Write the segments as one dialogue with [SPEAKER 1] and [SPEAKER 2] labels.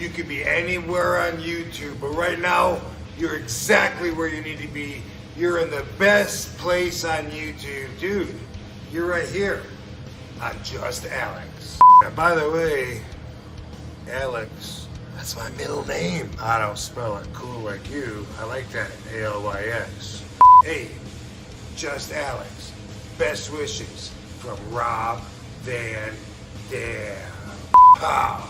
[SPEAKER 1] You could be anywhere on YouTube, but right now, you're exactly where you need to be. You're in the best place on YouTube. Dude, you're right here on Just Alyx. And by the way, Alyx, that's my middle name. I don't spell it cool like you. I like that, A-L-Y-X. Hey, Just Alyx. Best wishes from Rob Van Dam. Pow.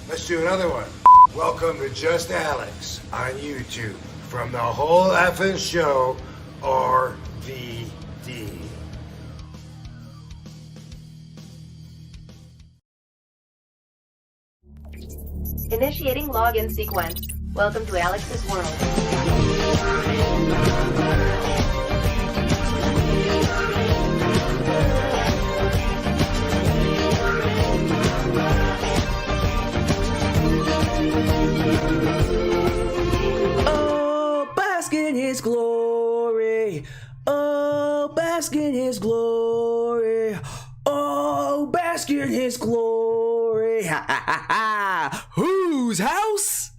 [SPEAKER 1] Let's do another one. Welcome to Just Alyx on YouTube. From the whole effing show, RVD.
[SPEAKER 2] Initiating login sequence. Welcome to Alyx's world.
[SPEAKER 3] Oh, bask in his glory. Oh, bask in his glory. Oh, bask in his glory. Ha ha ha ha. Whose house?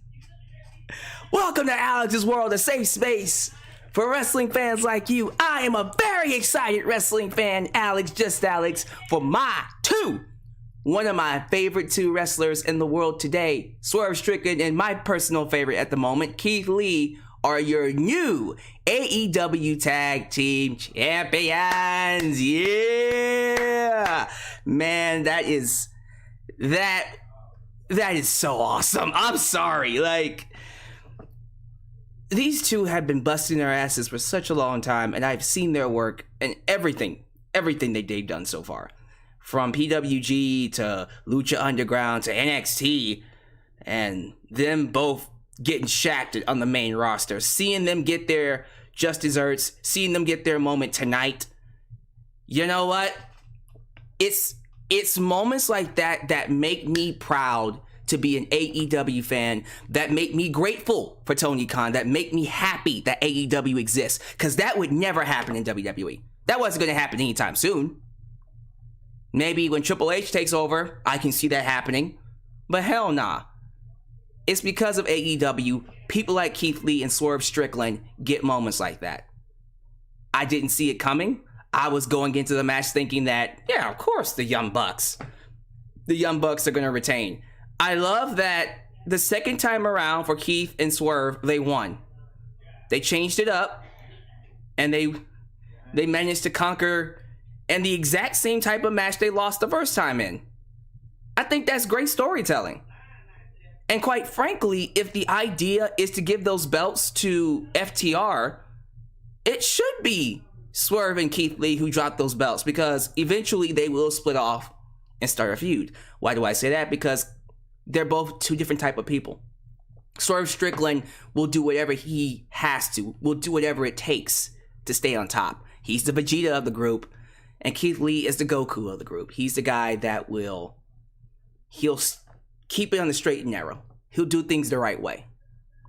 [SPEAKER 3] Welcome to Alyx's world, a safe space for wrestling fans like you. I am a very excited wrestling fan, Alyx, just Alyx, for one of my favorite two wrestlers in the world today, Swerve Strickland, and my personal favorite at the moment, Keith Lee, are your new AEW Tag Team Champions. Yeah! Man, that is so awesome. I'm sorry. Like, these two have been busting their asses for such a long time, and I've seen their work and everything they've done so far. From PWG to Lucha Underground to NXT, and them both getting shafted on the main roster. Seeing them get their just desserts, seeing them get their moment tonight. You know what? It's moments like that that make me proud to be an AEW fan, that make me grateful for Tony Khan, that make me happy that AEW exists, because that would never happen in WWE. That wasn't going to happen anytime soon. Maybe when Triple H takes over, I can see that happening. But hell nah. It's because of AEW, people like Keith Lee and Swerve Strickland get moments like that. I didn't see it coming. I was going into the match thinking that, yeah, of course, the Young Bucks are going to retain. I love that the second time around for Keith and Swerve, they won. They changed it up, and they managed to conquer and the exact same type of match they lost the first time in. I think that's great storytelling. And quite frankly, if the idea is to give those belts to FTR, it should be Swerve and Keith Lee who drop those belts, because eventually they will split off and start a feud. Why do I say that? Because they're both two different type of people. Swerve Strickland will do whatever he has to, will do whatever it takes to stay on top. He's the Vegeta of the group. And Keith Lee is the Goku of the group. He's the guy that he'll keep it on the straight and narrow. He'll do things the right way.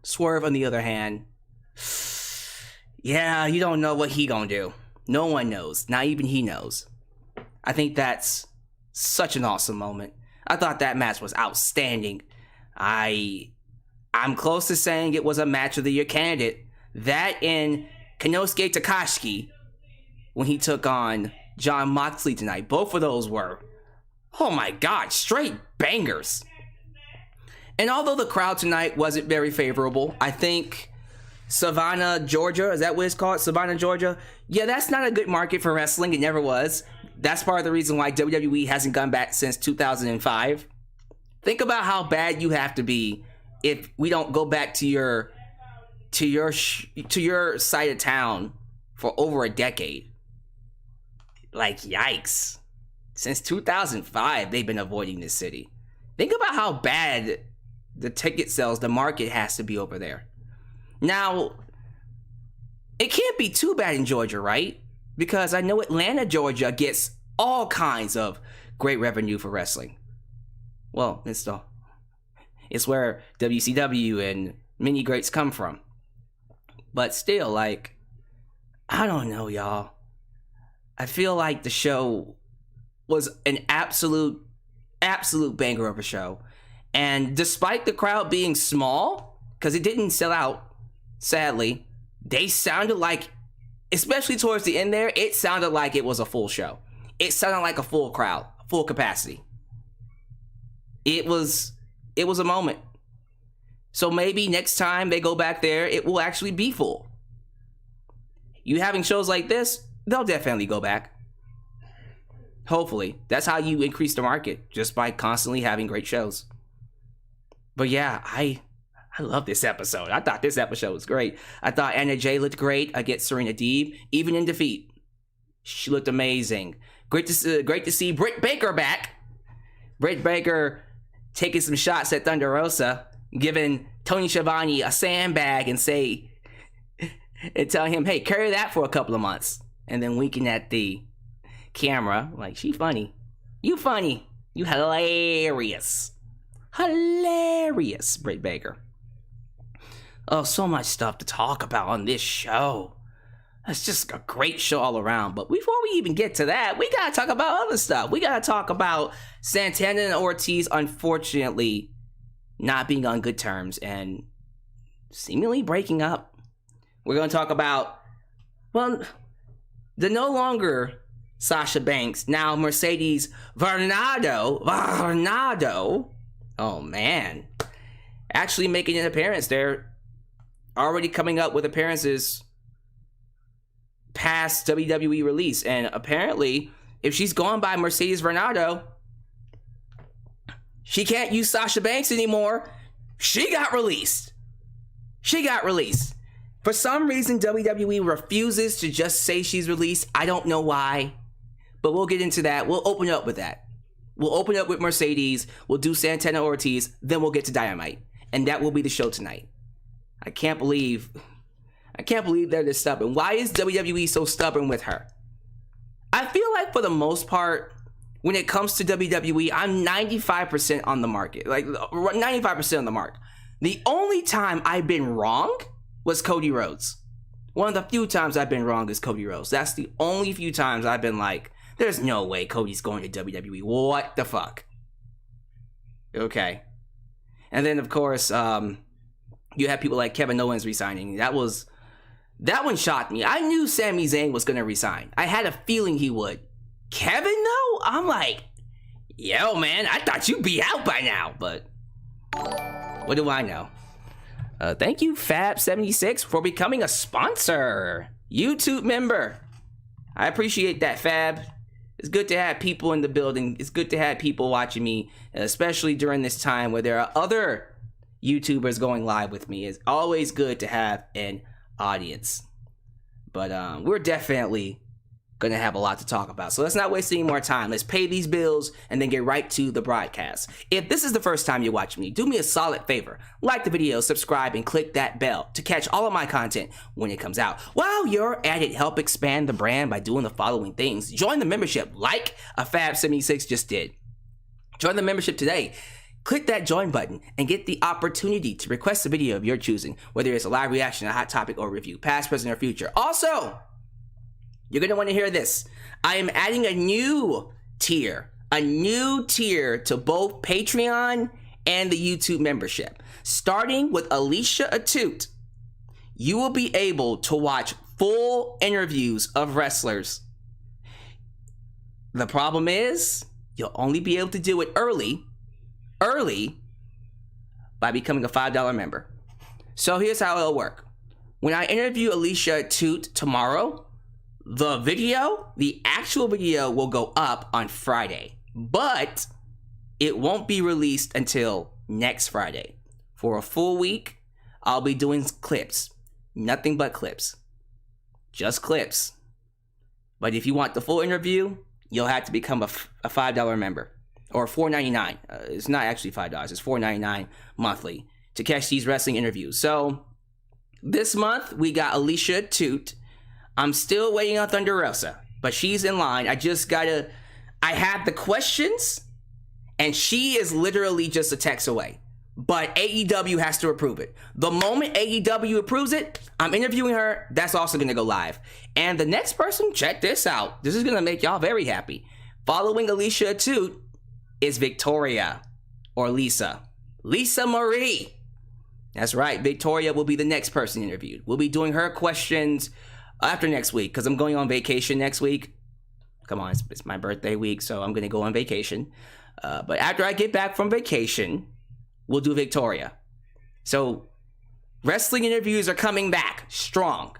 [SPEAKER 3] Swerve, on the other hand, yeah, you don't know what he gonna do. No one knows. Not even he knows. I think that's such an awesome moment. I thought that match was outstanding. I'm close to saying it was a match of the year candidate. That and Konosuke Takeshita when he took on Jon Moxley tonight. Both of those were, oh my god, straight bangers. And although the crowd tonight wasn't very favorable, I think Savannah, Georgia, is that what it's called? Savannah, Georgia? Yeah, that's not a good market for wrestling. It never was. That's part of the reason why WWE hasn't gone back since 2005. Think about how bad you have to be if we don't go back to your side of town for over a decade. Like, yikes. Since 2005, they've been avoiding this city. Think about how bad the ticket sales, the market has to be over there. Now, it can't be too bad in Georgia, right? Because I know Atlanta, Georgia gets all kinds of great revenue for wrestling. Well, it's where WCW and many greats come from. But still, like, I don't know, y'all. I feel like the show was an absolute banger of a show. And despite the crowd being small, because it didn't sell out, sadly, they sounded like, especially towards the end there, it sounded like it was a full show. It sounded like a full crowd, full capacity. It was a moment. So maybe next time they go back there, it will actually be full. You having shows like this, they'll definitely go back. Hopefully. That's how you increase the market, just by constantly having great shows. But yeah, I love this episode. I thought this episode was great. I thought Anna Jay looked great against Serena Deeb, even in defeat. She looked amazing. Great to see Britt Baker back. Britt Baker taking some shots at Thunder Rosa, giving Tony Schiavone a sandbag and telling him, hey, carry that for a couple of months. And then winking at the camera, like, she funny. You funny. You hilarious. Hilarious, Britt Baker. Oh, so much stuff to talk about on this show. It's just a great show all around. But before we even get to that, we gotta talk about other stuff. We gotta talk about Santana and Ortiz, unfortunately, not being on good terms and seemingly breaking up. We're gonna talk about, well, the no longer Sasha Banks, now Mercedes Varnado. Oh man, actually making an appearance. They're already coming up with appearances past WWE release, and apparently if she's gone by Mercedes Varnado, she can't use Sasha Banks anymore. She got released. For some reason, WWE refuses to just say she's released. I don't know why, but we'll get into that. We'll open up with that. We'll open up with Mercedes. We'll do Santana Ortiz. Then we'll get to Dynamite, and that will be the show tonight. I can't believe they're this stubborn. Why is WWE so stubborn with her? I feel like for the most part, when it comes to WWE, I'm 95% on the market. Like 95% on the mark. The only time I've been wrong was Cody Rhodes. One of the few times I've been wrong is Cody Rhodes. That's the only few times I've been like, there's no way Cody's going to WWE. What the fuck? Okay. And then, of course, you have people like Kevin Owens resigning. That one shocked me. I knew Sami Zayn was going to resign. I had a feeling he would. Kevin, though? I'm like, yo, man, I thought you'd be out by now. But what do I know? Thank you, Fab76, for becoming a sponsor. YouTube member. I appreciate that, Fab. It's good to have people in the building. It's good to have people watching me, especially during this time where there are other YouTubers going live with me. It's always good to have an audience. But we're definitely gonna have a lot to talk about. So let's not waste any more time. Let's pay these bills and then get right to the broadcast. If this is the first time you're watching me, do me a solid favor. Like the video, subscribe, and click that bell to catch all of my content when it comes out. While you're at it, help expand the brand by doing the following things. Join the membership like a Fab76 just did. Join the membership today. Click that join button and get the opportunity to request a video of your choosing, whether it's a live reaction, a hot topic, or review, past, present, or future. Also, you're going to want to hear this. I am adding a new tier to both Patreon and the YouTube membership. Starting with Alicia Atute, you will be able to watch full interviews of wrestlers. The problem is, you'll only be able to do it early by becoming a $5 member. So here's how it'll work. When I interview Alicia Atute tomorrow, the actual video will go up on Friday, but it won't be released until next Friday. For a full week, I'll be doing clips. Nothing but clips. Just clips. But if you want the full interview, you'll have to become a $5 member. Or $4.99. It's not actually $5. It's $4.99 monthly to catch these wrestling interviews. So this month, we got Alicia Atute. I'm still waiting on Thunder Rosa, but she's in line. I have the questions, and she is literally just a text away. But AEW has to approve it. The moment AEW approves it, I'm interviewing her. That's also going to go live. And the next person, check this out. This is going to make y'all very happy. Following Alicia Atute is Victoria, or Lisa. Lisa Marie. That's right. Victoria will be the next person interviewed. We'll be doing her questions after next week because I'm going on vacation next week. Come on, it's my birthday week, so I'm going to go on vacation. But after I get back from vacation, we'll do Victoria. So wrestling interviews are coming back strong.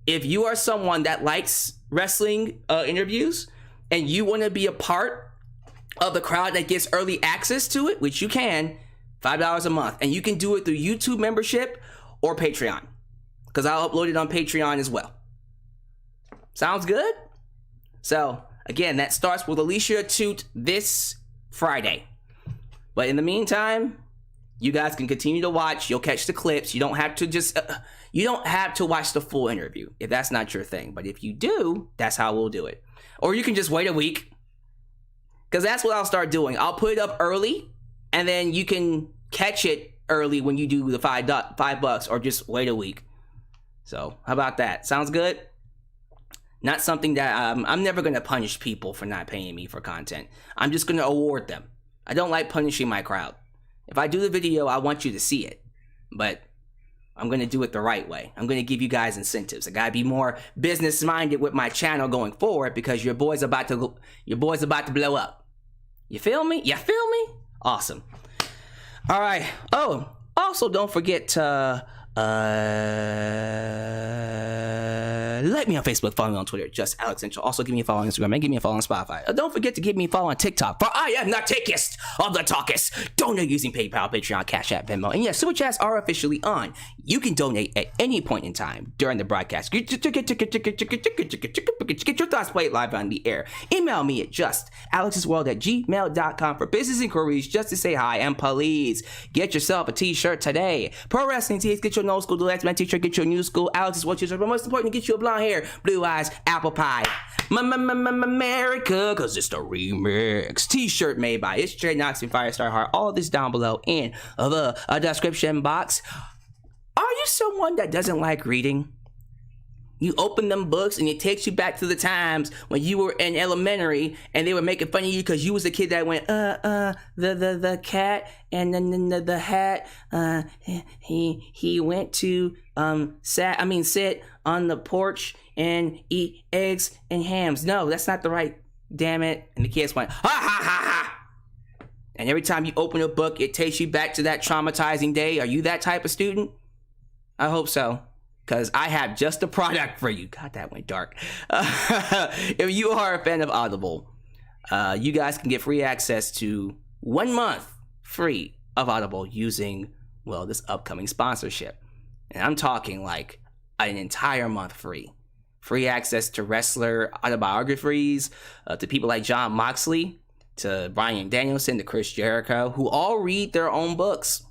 [SPEAKER 3] If you are someone that likes wrestling interviews and you want to be a part of the crowd that gets early access to it, which you can, $5 a month. And you can do it through YouTube membership or Patreon, because I'll upload it on Patreon as well. Sounds good? So, again, that starts with Alicia Toot this Friday. But in the meantime, you guys can continue to watch. You'll catch the clips. You don't have to just... you don't have to watch the full interview if that's not your thing. But if you do, that's how we'll do it. Or you can just wait a week, because that's what I'll start doing. I'll put it up early, and then you can catch it early when you do the $5, or just wait a week. So how about that? Sounds good? Not something that I'm never going to punish people for not paying me for content. I'm just going to award them. I don't like punishing my crowd. If I do the video, I want you to see it. But I'm going to do it the right way. I'm going to give you guys incentives. I got to be more business-minded with my channel going forward, because your boy's about to blow up. You feel me? You feel me? Awesome. All right. Oh, also don't forget to like me on Facebook, follow me on Twitter, just Alyx Central. Also give me a follow on Instagram and give me a follow on Spotify. Don't forget to give me a follow on TikTok, for I am the tickest of the talkest. Donate using PayPal, Patreon, Cash App, Venmo, and yes, Super Chats are officially on. You can donate at any point in time during the broadcast. Get your thoughts played live on the air. Email me at justAlex'sworld@gmail.com for business inquiries, just to say hi, and please get yourself a t-shirt today. Pro Wrestling Tees, get your old school deluxe man t-shirt, get your new school Alex's World t-shirt, but most important, get you a blonde hair, blue eyes, apple pie, America, cause it's the remix t-shirt made by It's Trey Knox and Firestar Heart. All of this down below in the description box. Are you someone that doesn't like reading? You open them books and it takes you back to the times when you were in elementary and they were making fun of you because you was the kid that went, the cat and then the hat, he went to, sit on the porch and eat eggs and hams. No, that's not the right, damn it. And the kids went, ha ha ha ha. And every time you open a book, it takes you back to that traumatizing day. Are you that type of student? I hope so, because I have just the product for you. God, that went dark. If you are a fan of Audible, you guys can get free access to 1 month free of Audible using, well, this upcoming sponsorship. And I'm talking like an entire month free. Free access to wrestler autobiographies, to people like Jon Moxley, to Bryan Danielson, to Chris Jericho, who all read their own books.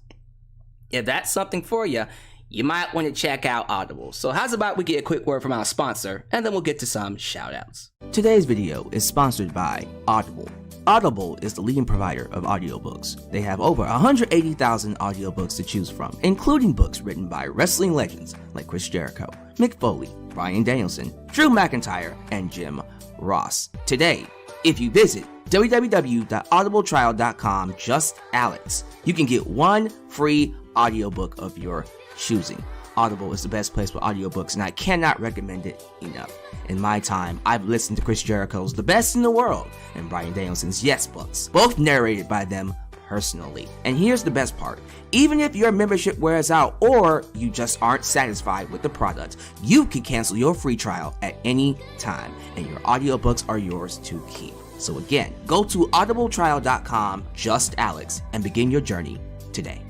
[SPEAKER 3] If that's something for you, you might want to check out Audible. So how's about we get a quick word from our sponsor, and then we'll get to some shoutouts. Today's video is sponsored by Audible. Audible is the leading provider of audiobooks. They have over 180,000 audiobooks to choose from, including books written by wrestling legends like Chris Jericho, Mick Foley, Bryan Danielson, Drew McIntyre, and Jim Ross. Today, if you visit www.audibletrial.com, just Alyx, you can get one free audiobook of your choosing. Audible is the best place for audiobooks, and I cannot recommend it enough. In my time, I've listened to Chris Jericho's The Best in the World and Bryan Danielson's Yes books, both narrated by them personally. And here's the best part. Even if your membership wears out or you just aren't satisfied with the product, you can cancel your free trial at any time, and your audiobooks are yours to keep. So again, go to audibletrial.com, just Alyx, and begin your journey today.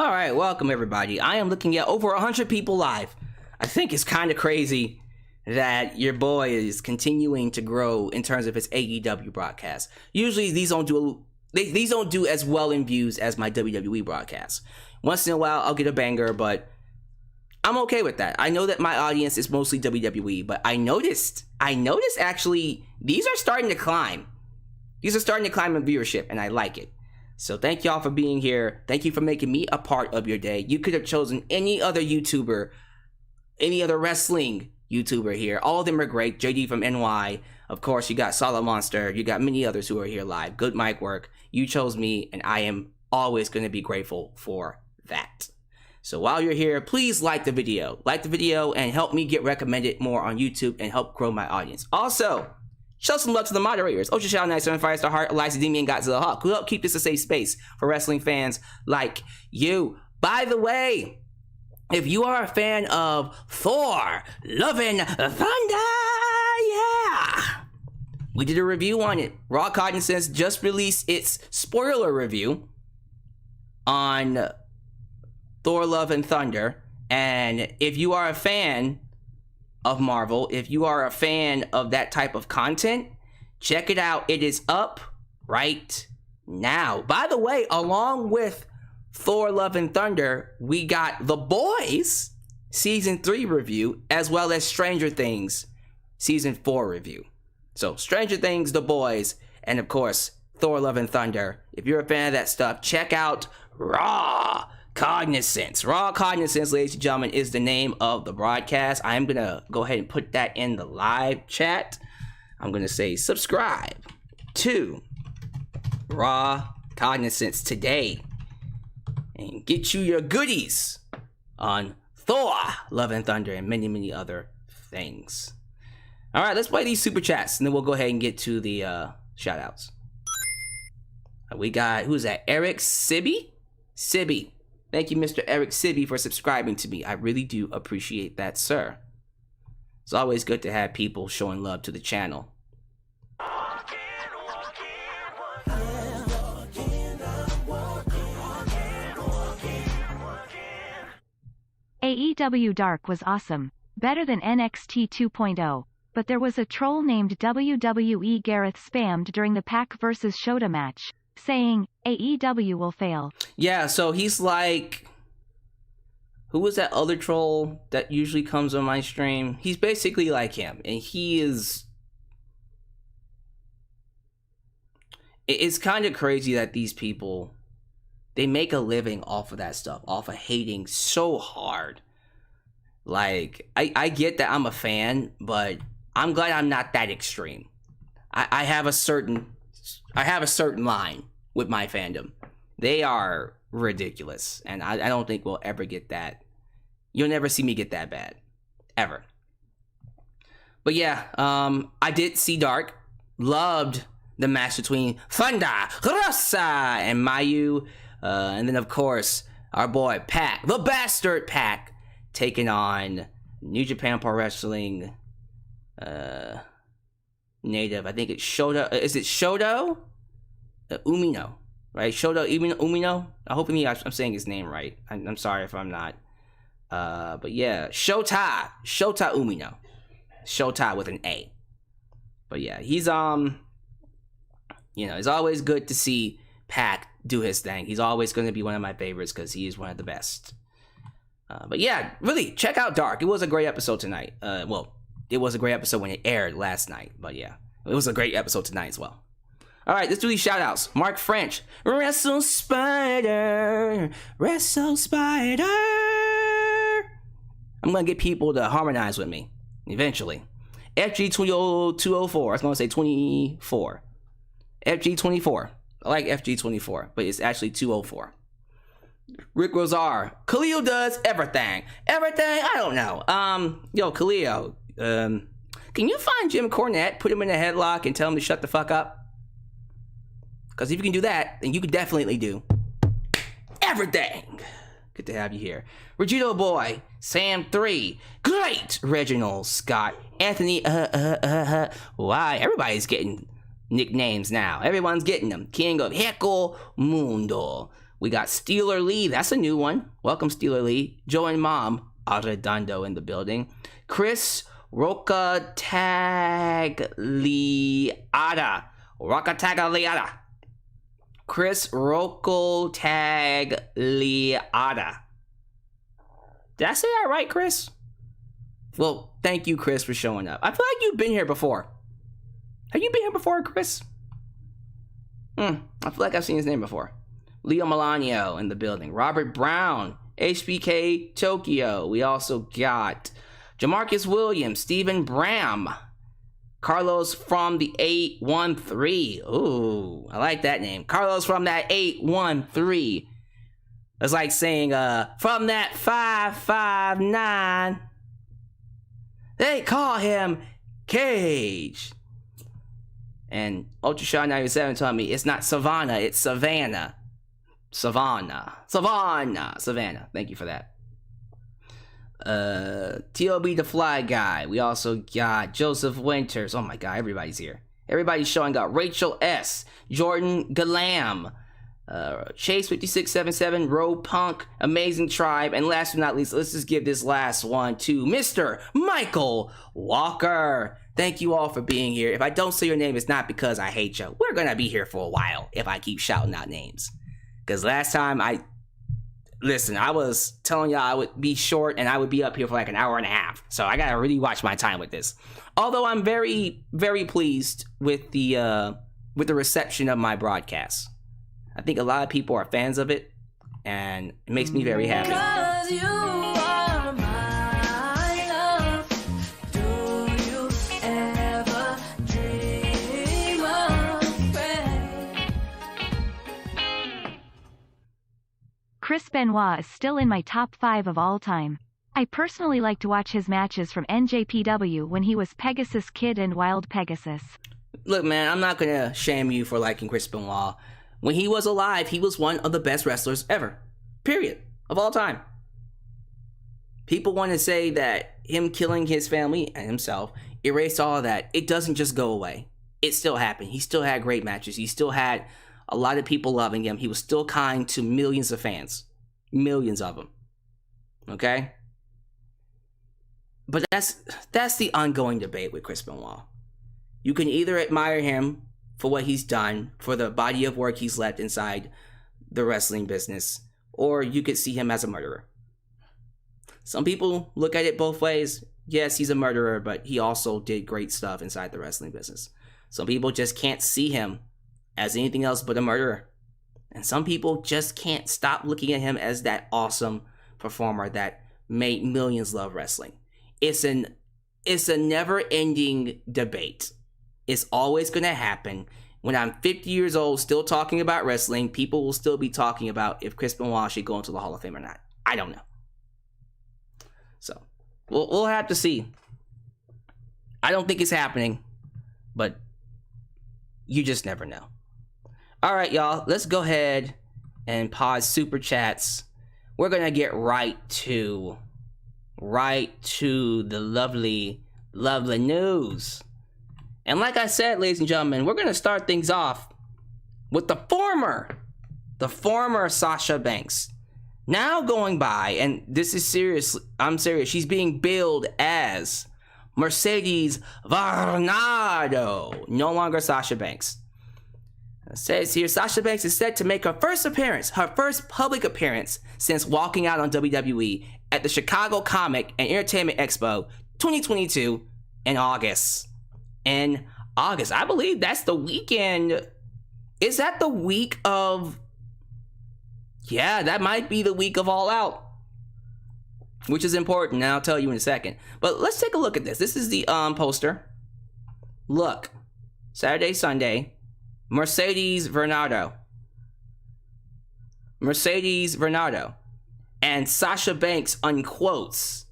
[SPEAKER 3] All right, welcome everybody. I am looking at over 100 people live. I think it's kind of crazy that your boy is continuing to grow in terms of his AEW broadcast. Usually these don't do as well in views as my WWE broadcasts. Once in a while I'll get a banger, but I'm okay with that. I know that my audience is mostly WWE, but I noticed actually these are starting to climb. These are starting to climb in viewership, and I like it. So thank y'all for being here. Thank you for making me a part of your day. You could have chosen any other YouTuber, any other wrestling YouTuber here. All of them are great. JD from NY. Of course, you got Solid Monster. You got many others who are here live. Good mic work. You chose me, and I am always going to be grateful for that. So while you're here, please like the video. Like the video and help me get recommended more on YouTube and help grow my audience. Also, show some love to the moderators. Ocean Shadow Knight, Seven Firestar Heart, Eliza Demi, and Godzilla Hawk, who help keep this a safe space for wrestling fans like you. By the way, if you are a fan of Thor, Love and Thunder, yeah! We did a review on it. Raw Cognizance just released its spoiler review on Thor, Love and Thunder. And if you are a fan of Marvel, if you are a fan of that type of content, check it out. It is up right now. By the way, along with Thor, Love and Thunder, we got The Boys Season 3 review, as well as Stranger Things Season 4 review. So, Stranger Things, The Boys, and of course, Thor, Love and Thunder. If you're a fan of that stuff, check out Raw Cognizance. Raw Cognizance, ladies and gentlemen, is the name of the broadcast. I'm going to go ahead and put that in the live chat. I'm going to say subscribe to Raw Cognizance today and get you your goodies on Thor, Love and Thunder, and many, many other things. All right, let's play these super chats, and then we'll go ahead and get to the shout outs. We got, who's that? Eric Sibby? Sibby. Thank you, Mr. Eric Sibby, for subscribing to me. I really do appreciate that, sir. It's always good to have people showing love to the channel.
[SPEAKER 4] AEW Dark was awesome. Better than NXT 2.0. But there was a troll named WWE Gareth spammed during the Pac vs. Shota match, saying, AEW will fail.
[SPEAKER 3] Yeah, so he's like... Who was that other troll that usually comes on my stream? He's basically like him, and he is... It's kind of crazy that these people, they make a living off of that stuff, off of hating so hard. Like, I get that I'm a fan, but I'm glad I'm not that extreme. I have a certain line with my fandom. They are ridiculous, and I don't think we'll ever get that. You'll never see me get that bad, ever. But yeah, I did see Dark. Loved the match between Thunder Rosa and Mayu, and then of course our boy Pac, the bastard Pac, taking on New Japan Pro Wrestling native. I think it's Shota. Is it Shoto Umino? Right, Shoto Umino. I hope I'm saying his name right. I'm sorry if I'm not. But yeah, Shota Umino. Shota with an A. But yeah, he's it's always good to see Pac do his thing. He's always going to be one of my favorites because he is one of the best. But yeah, really, check out Dark. It was a great episode tonight. Well, it was a great episode when it aired last night. But yeah, it was a great episode tonight as well. All right, let's do these shout outs. Mark French. Wrestle Spider. Wrestle Spider. I'm going to get people to harmonize with me eventually. FG204. I was going to say 24. FG24. I like FG24, but it's actually 204. Rick Rosar. Khalil does everything. Everything? I don't know. Yo, Khalil. Can you find Jim Cornette, put him in a headlock, and tell him to shut the fuck up? Because if you can do that, then you can definitely do everything. Good to have you here. Regito Boy, Sam 3, great Reginald Scott, Anthony, why? Everybody's getting nicknames now. Everyone's getting them. King of Heckle Mundo. We got Steeler Lee, that's a new one. Welcome, Steeler Lee. Joe and Mom, Arredondo in the building. Chris Rocatagliata. Chris Rocatagliata. Did I say that right, Chris? Well, thank you, Chris, for showing up. I feel like you've been here before. Have you been here before, Chris? I feel like I've seen his name before. Leo Melanio in the building. Robert Brown, HBK Tokyo. We also got Jamarcus Williams, Stephen Bram, Carlos from the 813. Ooh, I like that name. Carlos from that 813. It's like saying, from that 559. They call him Cage. And Ultra Shot 97 told me it's not Savannah, it's Savannah. Savannah. Thank you for that. TOB the Fly Guy. We also got Joseph Winters. Oh my god, everybody's here. Everybody's showing up. Rachel S. Jordan Galam. Chase 5677, Roe Punk, Amazing Tribe, and last but not least, let's just give this last one to Mr. Michael Walker. Thank you all for being here. If I don't say your name, it's not because I hate you. We're gonna be here for a while if I keep shouting out names. Because last time I was telling y'all I would be short and I would be up here for like an hour and a half. So I gotta really watch my time with this. Although I'm very, very pleased with the reception of my broadcast. I think a lot of people are fans of it, and it makes me very happy. 'Cause you are my love. Do you ever dream of friends?
[SPEAKER 4] Chris Benoit is still in my top 5 of all time. I personally like to watch his matches from NJPW when he was Pegasus Kid and Wild Pegasus.
[SPEAKER 3] Look, man, I'm not gonna shame you for liking Chris Benoit. When he was alive, he was one of the best wrestlers ever. Period. Of all time. People want to say that him killing his family and himself erased all of that. It doesn't just go away. It still happened. He still had great matches. He still had a lot of people loving him. He was still kind to millions of fans. Millions of them. Okay? But that's the ongoing debate with Chris Benoit. You can either admire him for what he's done, for the body of work he's left inside the wrestling business, or you could see him as a murderer. Some people look at it both ways. Yes, he's a murderer, but he also did great stuff inside the wrestling business. Some people just can't see him as anything else but a murderer. And some people just can't stop looking at him as that awesome performer that made millions love wrestling. It's a never-ending debate. It's always going to happen. When I'm 50 years old, still talking about wrestling, people will still be talking about if Chris Benoit should go into the Hall of Fame or not. I don't know. So, we'll have to see. I don't think it's happening, but you just never know. All right, y'all, let's go ahead and pause Super Chats. We're going to get right to the lovely news. And like I said, ladies and gentlemen, we're going to start things off with the former Sasha Banks. Now going by, and this is serious, I'm serious, she's being billed as Mercedes Varnado, no longer Sasha Banks. It says here, Sasha Banks is set to make her first public appearance since walking out on WWE at the Chicago Comic and Entertainment Expo 2022 in August. I believe that's the weekend. Is that the week of... Yeah, that might be the week of All Out. Which is important, and I'll tell you in a second. But let's take a look at this. This is the poster. Look. Saturday, Sunday. Mercedes Varnado. And Sasha Banks unquotes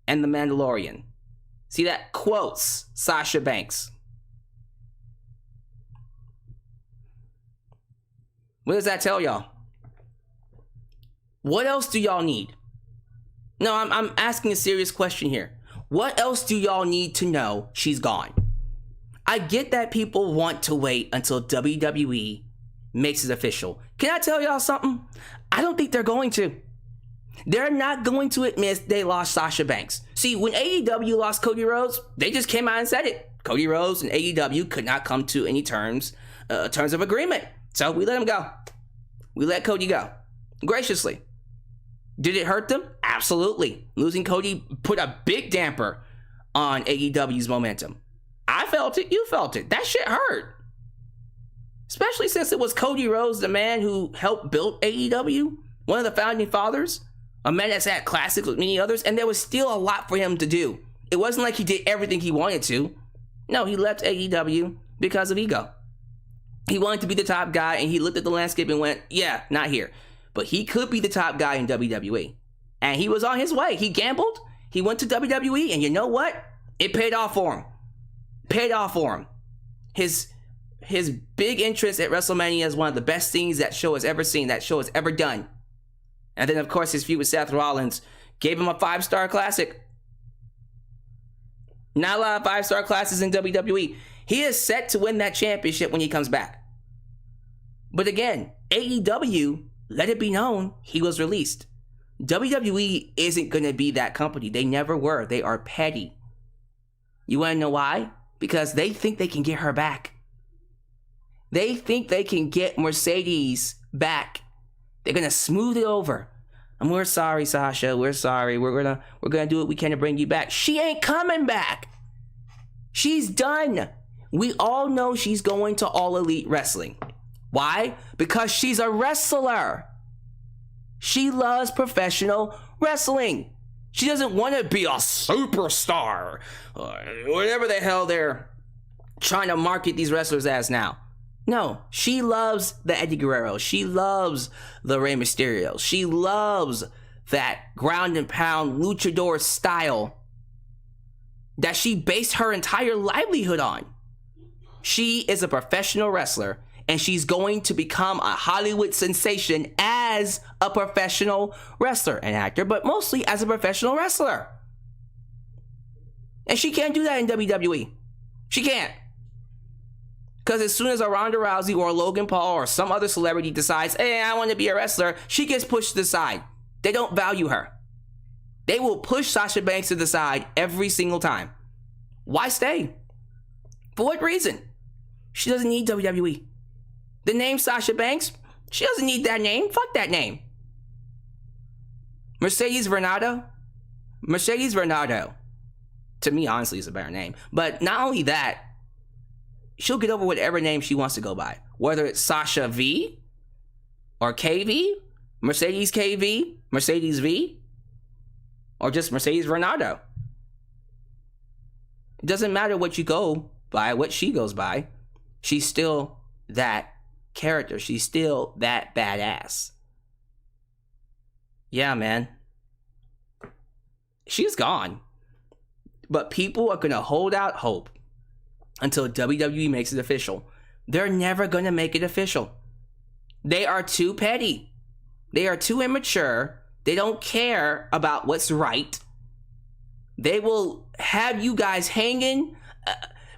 [SPEAKER 3] and The Mandalorian. See that? Quotes Sasha Banks. What does that tell y'all? What else do y'all need? No, I'm asking a serious question here. What else do y'all need to know she's gone? I get that people want to wait until WWE makes it official. Can I tell y'all something? I don't think they're going to. They're not going to admit they lost Sasha Banks. See, when AEW lost Cody Rhodes, they just came out and said it. Cody Rhodes and AEW could not come to any terms of agreement. So we let him go. We let Cody go. Graciously. Did it hurt them? Absolutely. Losing Cody put a big damper on AEW's momentum. I felt it. You felt it. That shit hurt. Especially since it was Cody Rhodes, the man who helped build AEW. One of the founding fathers. A man that's had classics with many others, and there was still a lot for him to do. It wasn't like he did everything he wanted to. No, he left AEW because of ego. He wanted to be the top guy, and he looked at the landscape and went, yeah, not here. But he could be the top guy in WWE. And he was on his way. He gambled. He went to WWE, and you know what? It paid off for him. Paid off for him. His big entrance at WrestleMania is one of the best things that show has ever seen, that show has ever done. And then, of course, his feud with Seth Rollins gave him a 5-star classic. Not a lot of 5-star classes in WWE. He is set to win that championship when he comes back. But again, AEW, let it be known, he was released. WWE isn't going to be that company. They never were. They are petty. You want to know why? Because they think they can get her back. They think they can get Mercedes back. They're going to smooth it over. And we're sorry, Sasha. We're sorry. We're gonna do what we can to bring you back. She ain't coming back. She's done. We all know she's going to All Elite Wrestling. Why? Because she's a wrestler. She loves professional wrestling. She doesn't want to be a superstar. Whatever the hell they're trying to market these wrestlers as now. No, she loves the Eddie Guerrero. She loves the Rey Mysterio. She loves that ground and pound luchador style that she based her entire livelihood on. She is a professional wrestler, and she's going to become a Hollywood sensation as a professional wrestler, an actor, but mostly as a professional wrestler. And she can't do that in WWE. She can't. Because as soon as a Ronda Rousey or a Logan Paul or some other celebrity decides, hey, I want to be a wrestler, she gets pushed to the side. They don't value her. They will push Sasha Banks to the side every single time. Why stay? For what reason? She doesn't need WWE. The name Sasha Banks, she doesn't need that name. Fuck that name. Mercedes Varnado? Mercedes Varnado, to me, honestly, is a better name. But not only that, she'll get over whatever name she wants to go by. Whether it's Sasha V or KV, Mercedes KV, Mercedes V, or just Mercedes Varnado. It doesn't matter what you go by, what she goes by. She's still that character. She's still that badass. Yeah, man. She's gone. But people are going to hold out hope until WWE makes it official. They're never going to make it official. They are too petty. They are too immature. They don't care about what's right. They will have you guys hanging.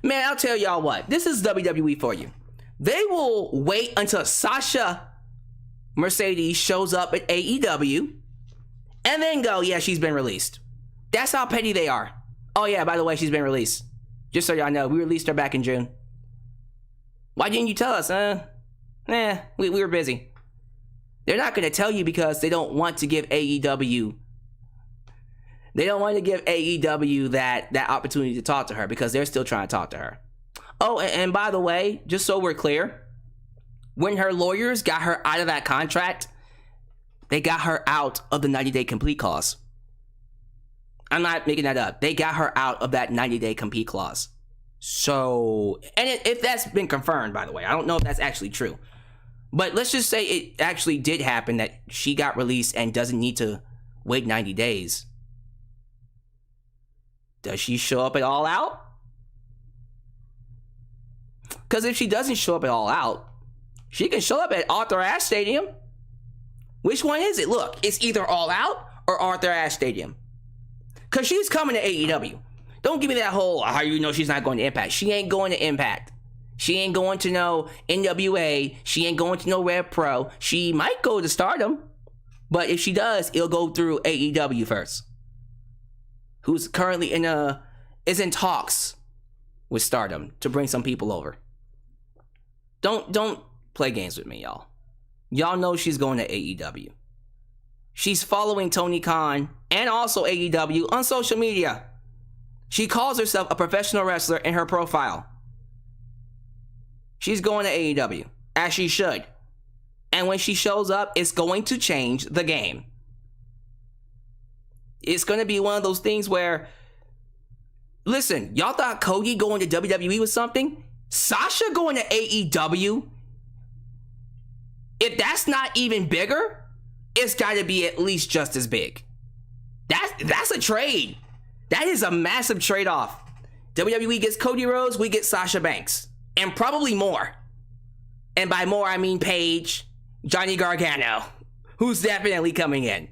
[SPEAKER 3] Man, I'll tell y'all what. This is WWE for you. They will wait until Sasha Mercedes shows up at AEW and then go, yeah, she's been released. That's how petty they are. Oh yeah, by the way, she's been released. Just so y'all know, we released her back in June. Why didn't you tell us? We were busy. They're not going to tell you because they don't want to give AEW. They don't want to give AEW that opportunity to talk to her because they're still trying to talk to her. Oh, and by the way, just so we're clear, when her lawyers got her out of that contract, they got her out of the 90-day complete clause. I'm not making that up. They got her out of that 90-day complete clause. So, and if that's been confirmed, by the way, I don't know if that's actually true. But let's just say it actually did happen, that she got released and doesn't need to wait 90 days. Does she show up at All Out? Because if she doesn't show up at All Out, she can show up at Arthur Ashe Stadium. Which one is it? Look, it's either All Out or Arthur Ashe Stadium. Because she's coming to AEW. Don't give me that whole, how you know she's not going to Impact. She ain't going to Impact. She ain't going to no NWA. She ain't going to no Rev Pro. She might go to Stardom. But if she does, it'll go through AEW first. Who's currently is in talks with Stardom to bring some people over. Don't play games with me, y'all. Y'all know she's going to AEW. She's following Tony Khan and also AEW on social media. She calls herself a professional wrestler in her profile. She's going to AEW, as she should. And when she shows up, it's going to change the game. it's going to be one of those things where, listen, y'all thought Cody going to WWE was something? Sasha going to AEW? If that's not even bigger, it's got to be at least just as big. That's a trade. That is a massive trade-off. WWE gets Cody Rhodes, we get Sasha Banks. And probably more. And by more, I mean Paige, Johnny Gargano, who's definitely coming in.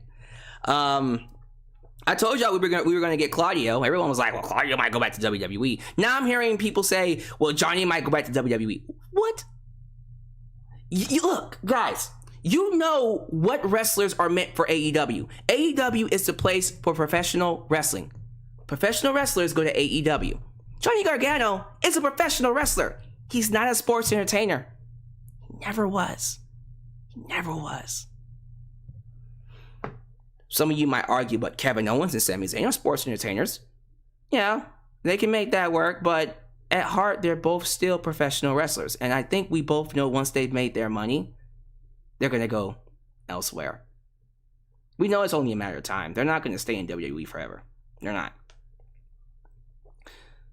[SPEAKER 3] I told y'all we were gonna get Claudio. Everyone was like, well, Claudio might go back to WWE. Now I'm hearing people say, well, Johnny might go back to WWE. What? Look, guys, you know what wrestlers are meant for AEW. AEW is the place for professional wrestling. Professional wrestlers go to AEW. Johnny Gargano is a professional wrestler. He's not a sports entertainer. He never was. He never was. Some of you might argue, but Kevin Owens and Sami Zayn are sports entertainers. Yeah, they can make that work, but at heart, they're both still professional wrestlers. And I think we both know once they've made their money, they're going to go elsewhere. We know it's only a matter of time. They're not going to stay in WWE forever. They're not.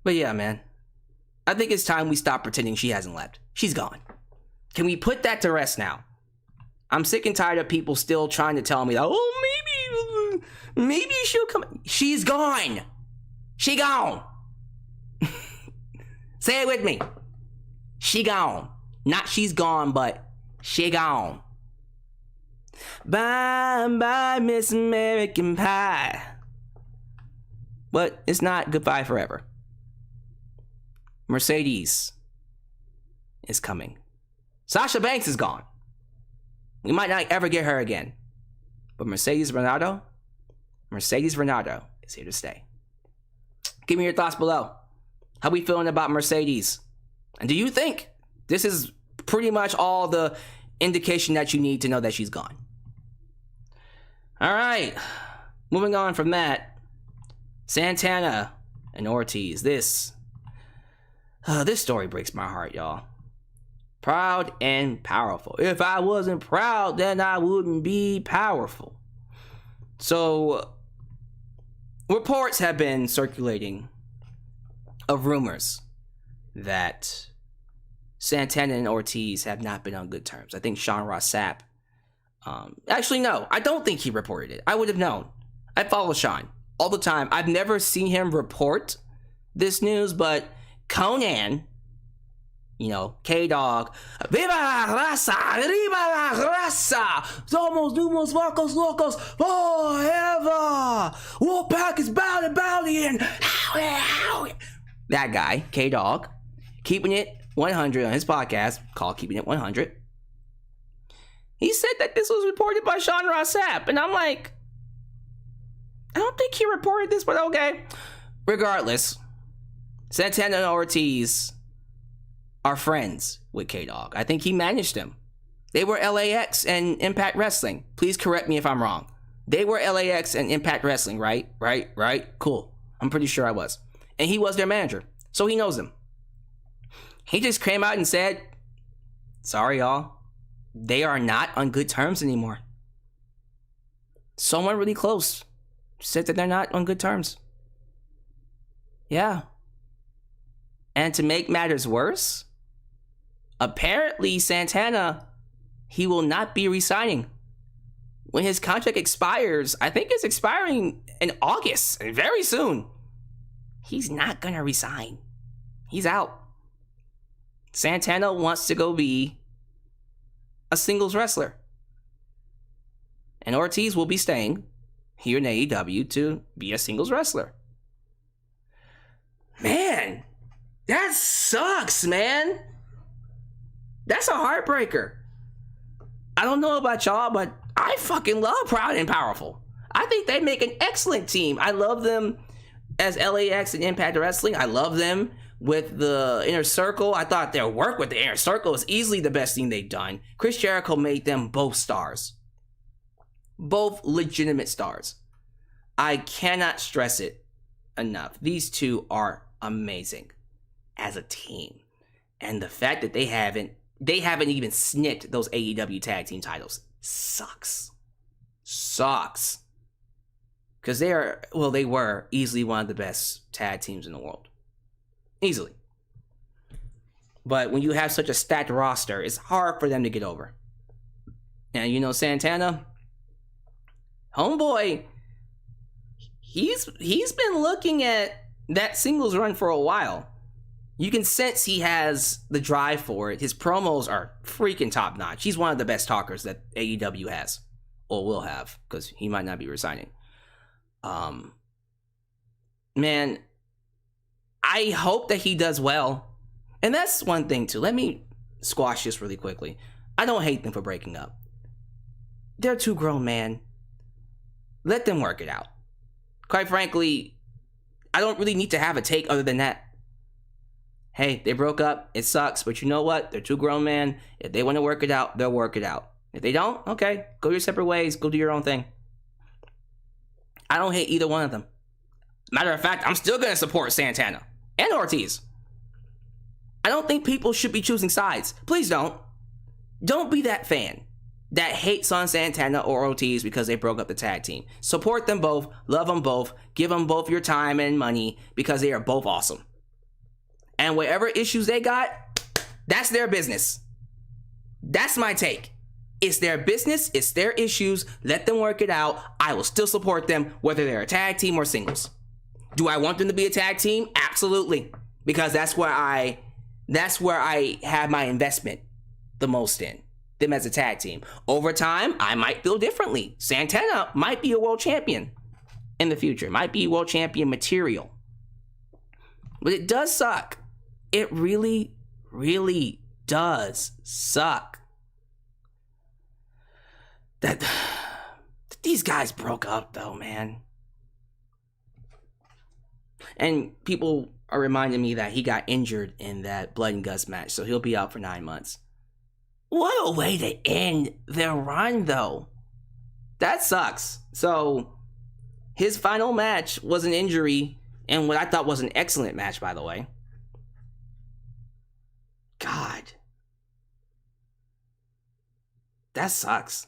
[SPEAKER 3] But yeah, man. I think it's time we stop pretending she hasn't left. She's gone. Can we put that to rest now? I'm sick and tired of people still trying to tell me, oh, maybe she'll come. She's gone. She gone. Say it with me. She gone. Not she's gone, but she gone. Bye, bye, Miss American Pie. But it's not goodbye forever. Mercedes is coming. Sasha Banks is gone. We might not ever get her again. But Mercedes Varnado is here to stay. Give me your thoughts below. How we feeling about Mercedes? And do you think this is pretty much all the indication that you need to know that she's gone? All right. Moving on from that. Santana and Ortiz. This story breaks my heart, y'all. Proud and powerful. If I wasn't proud, then I wouldn't be powerful. So, reports have been circulating of rumors that Santana and Ortiz have not been on good terms. I think Sean Ross Sapp. Actually, no, I don't think he reported it. I would have known. I follow Sean all the time. I've never seen him report this news, but Conan, you know, K-Dog, Viva la raza, Viva la raza, somos numos locos forever, Wolfpack is bounty, and howie. That guy, K-Dog, keeping it 100 on his podcast called Keeping It 100. He said that this was reported by Sean Ross Sapp, and I'm like, I don't think he reported this, but okay. Regardless, Santana and Ortiz are friends with K-Dog. I think he managed them. They were LAX and Impact Wrestling. Please correct me if I'm wrong. They were LAX and Impact Wrestling, right? Right? Cool. I'm pretty sure I was. And he was their manager, so he knows them. He just came out and said, sorry, y'all. They are not on good terms anymore. Someone really close said that they're not on good terms. Yeah. And to make matters worse, apparently Santana, he will not be resigning. When his contract expires, I think it's expiring in August, very soon. He's not gonna resign. He's out. Santana wants to go be a singles wrestler. And Ortiz will be staying here in AEW to be a singles wrestler. Man, that sucks, man. That's a heartbreaker. I don't know about y'all, but I fucking love Proud and Powerful. I think they make an excellent team. I love them as LAX and Impact Wrestling. I love them with the Inner Circle. I thought their work with the Inner Circle was easily the best thing they've done. Chris Jericho made them both stars. Both legitimate stars. I cannot stress it enough. These two are amazing as a team. And the fact that they haven't even sniffed those AEW tag team titles sucks. Because they were easily one of the best tag teams in the world. Easily. But when you have such a stacked roster, it's hard for them to get over. And you know, Santana, homeboy, he's been looking at that singles run for a while. You can sense he has the drive for it. His promos are freaking top notch. He's one of the best talkers that AEW has, or will have, because he might not be resigning. Man, I hope that he does well. And that's one thing too. Let me squash this really quickly. I don't hate them for breaking up. They're two grown men. Let them work it out. Quite frankly, I don't really need to have a take other than that. Hey, they broke up. It sucks, but you know what? They're two grown men. If they want to work it out, they'll work it out. If they don't, okay, go your separate ways. Go do your own thing. I don't hate either one of them. Matter of fact, I'm still going to support Santana and Ortiz. I don't think people should be choosing sides. Please don't. Don't be that fan that hates on Santana or Ortiz because they broke up the tag team. Support them both. Love them both. Give them both your time and money because they are both awesome. And whatever issues they got, that's their business. That's my take. It's their business. It's their issues. Let them work it out. I will still support them whether they're a tag team or singles. Do I want them to be a tag team? Absolutely. Because that's where I have my investment the most in. Them as a tag team. Over time, I might feel differently. Santana might be a world champion in the future. Might be world champion material. But it does suck. It really, really does suck. That these guys broke up though, man. And people are reminding me that he got injured in that blood and guts match, so he'll be out for 9 months. What a way to end their run, though. That sucks. So, his final match was an injury, and what I thought was an excellent match, by the way. God. That sucks.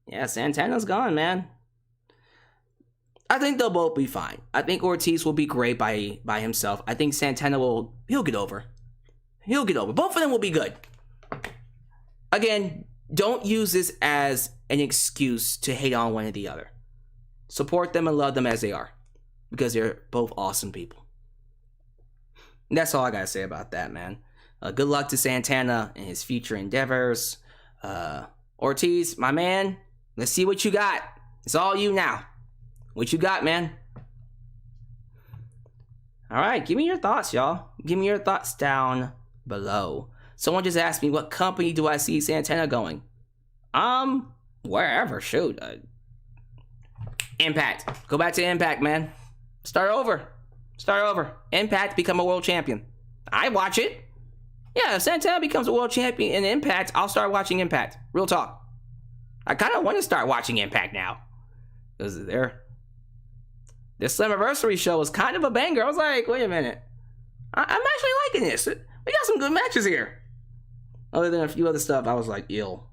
[SPEAKER 3] Yeah, Santana's gone, man. I think they'll both be fine. I think Ortiz will be great by himself. I think Santana he'll get over. He'll get over. Both of them will be good. Again, don't use this as an excuse to hate on one or the other. Support them and love them as they are. Because they're both awesome people. And that's all I gotta say about that, man. Good luck to Santana in his future endeavors. Ortiz, my man, let's see what you got. It's all you now. What you got, man? Alright, give me your thoughts, y'all. Give me your thoughts down below. Someone just asked me, what company do I see Santana going? Wherever, shoot. Impact. Go back to Impact, man. Start over. Impact, become a world champion. I watch it. Yeah, if Santana becomes a world champion in Impact, I'll start watching Impact. Real talk. I kind of want to start watching Impact now. Because their Slammiversary show was kind of a banger. I was like, wait a minute. I'm actually liking this. We got some good matches here. Other than a few other stuff, I was like, ill.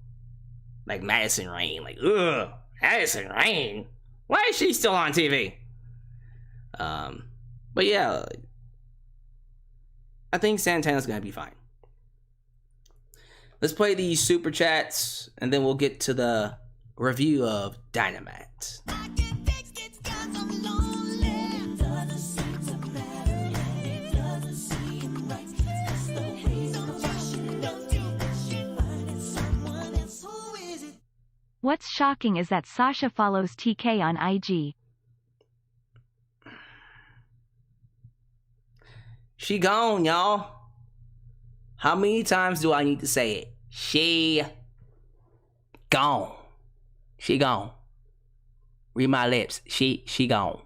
[SPEAKER 3] Like Madison Rayne. Like, ugh. Madison Rayne? Why is she still on TV? But yeah. I think Santana's gonna be fine. Let's play these super chats, and then we'll get to the review of Dynamite.
[SPEAKER 4] What's shocking is that Sasha follows TK on IG.
[SPEAKER 3] She gone, y'all. How many times do I need to say it? She gone. She gone. Read my lips. She gone.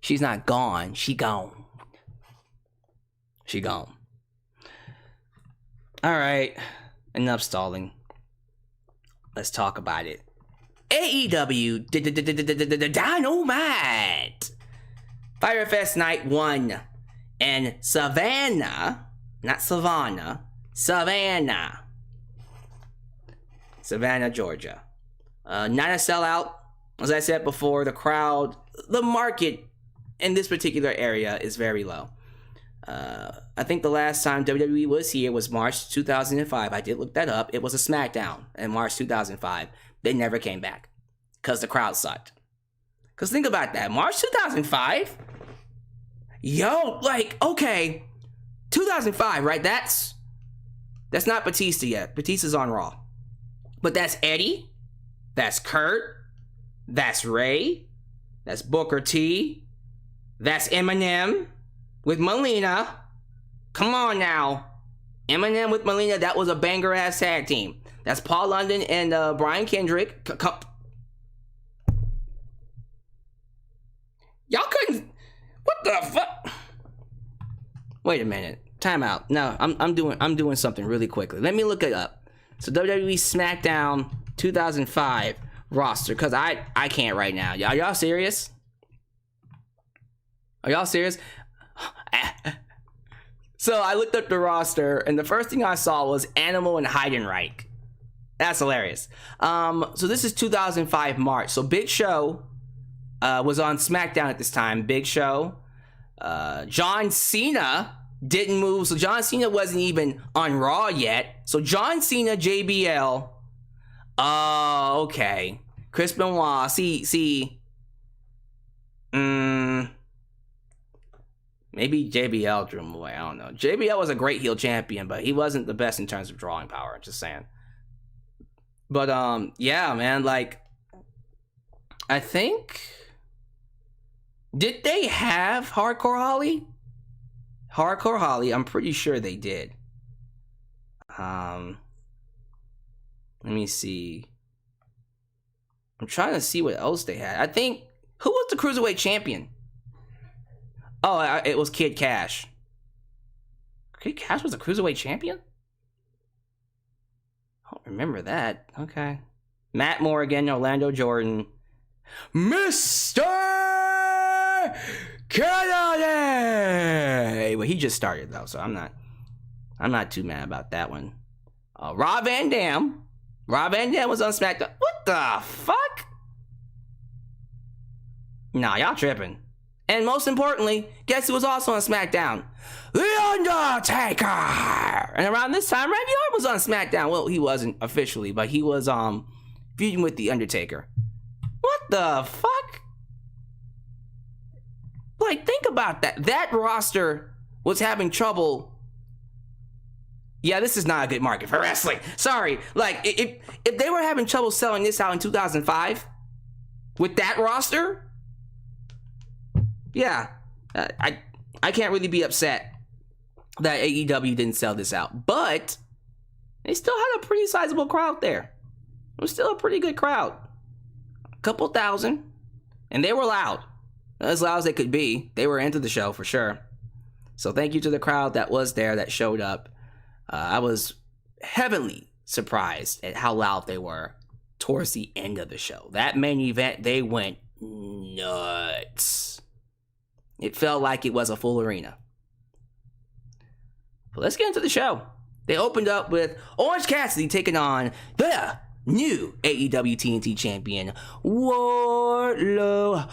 [SPEAKER 3] She's not gone. She gone. She gone. All right. Enough stalling. Let's talk about it. AEW Dynamite Fyter Fest Night 1. And Savannah, not Savannah, Savannah, Georgia. Not a sellout. as I said before, the market in this particular area is very low. I think the last time WWE was here was March 2005. I did look that up. It was a SmackDown in March 2005. They never came back because the crowd sucked. Because think about that. March 2005? Yo, like, okay. 2005, right? That's not Batista yet. Batista's on Raw. But that's Eddie. That's Kurt. That's Ray. That's Booker T. That's Eminem with Melina. Come on now. Eminem with Melina, that was a banger-ass tag team. That's Paul London and Brian Kendrick. Y'all couldn't... What the fuck? Wait a minute. Time out. No, I'm doing something really quickly. Let me look it up. So WWE SmackDown 2005 roster, because I can't right now. Are y'all serious? Are y'all serious? So I looked up the roster, and the first thing I saw was Animal and Heidenreich. That's hilarious. So this is 2005 March. So Big Show was on SmackDown at this time. Big Show. John Cena didn't move. So John Cena wasn't even on Raw yet. So John Cena, JBL. Oh, okay. Chris Benoit. Maybe JBL drew him away. I don't know. JBL was a great heel champion, but he wasn't the best in terms of drawing power. Just saying. But yeah, man. Like, I think, did they have Hardcore Holly? Hardcore Holly, I'm pretty sure they did. Let me see. I'm trying to see what else they had. I think, who was the Cruiserweight champion? Oh, it was Kid Cash. Kid Cash was a Cruiserweight champion? I don't remember that. Okay. Matt Morgan, Orlando Jordan. Mr. Kennedy! Well, he just started, though, so I'm not too mad about that one. Rob Van Dam. Rob Van Dam was on SmackDown. What the fuck? Nah, y'all tripping. And most importantly, guess who was also on SmackDown? The Undertaker! And around this time, Randy Orton was on SmackDown. Well, he wasn't officially, but he was feuding with The Undertaker. What the fuck? Like, think about that. That roster was having trouble. Yeah, this is not a good market for wrestling. Sorry. Like, if they were having trouble selling this out in 2005 with that roster, yeah, I can't really be upset that AEW didn't sell this out. But they still had a pretty sizable crowd there. It was still a pretty good crowd. A couple thousand. And they were loud. As loud as they could be. They were into the show for sure. So thank you to the crowd that was there, that showed up. I was heavily surprised at how loud they were towards the end of the show. That main event, they went nuts. It felt like it was a full arena. But let's get into the show. They opened up with Orange Cassidy taking on the new AEW TNT champion, Wardlow.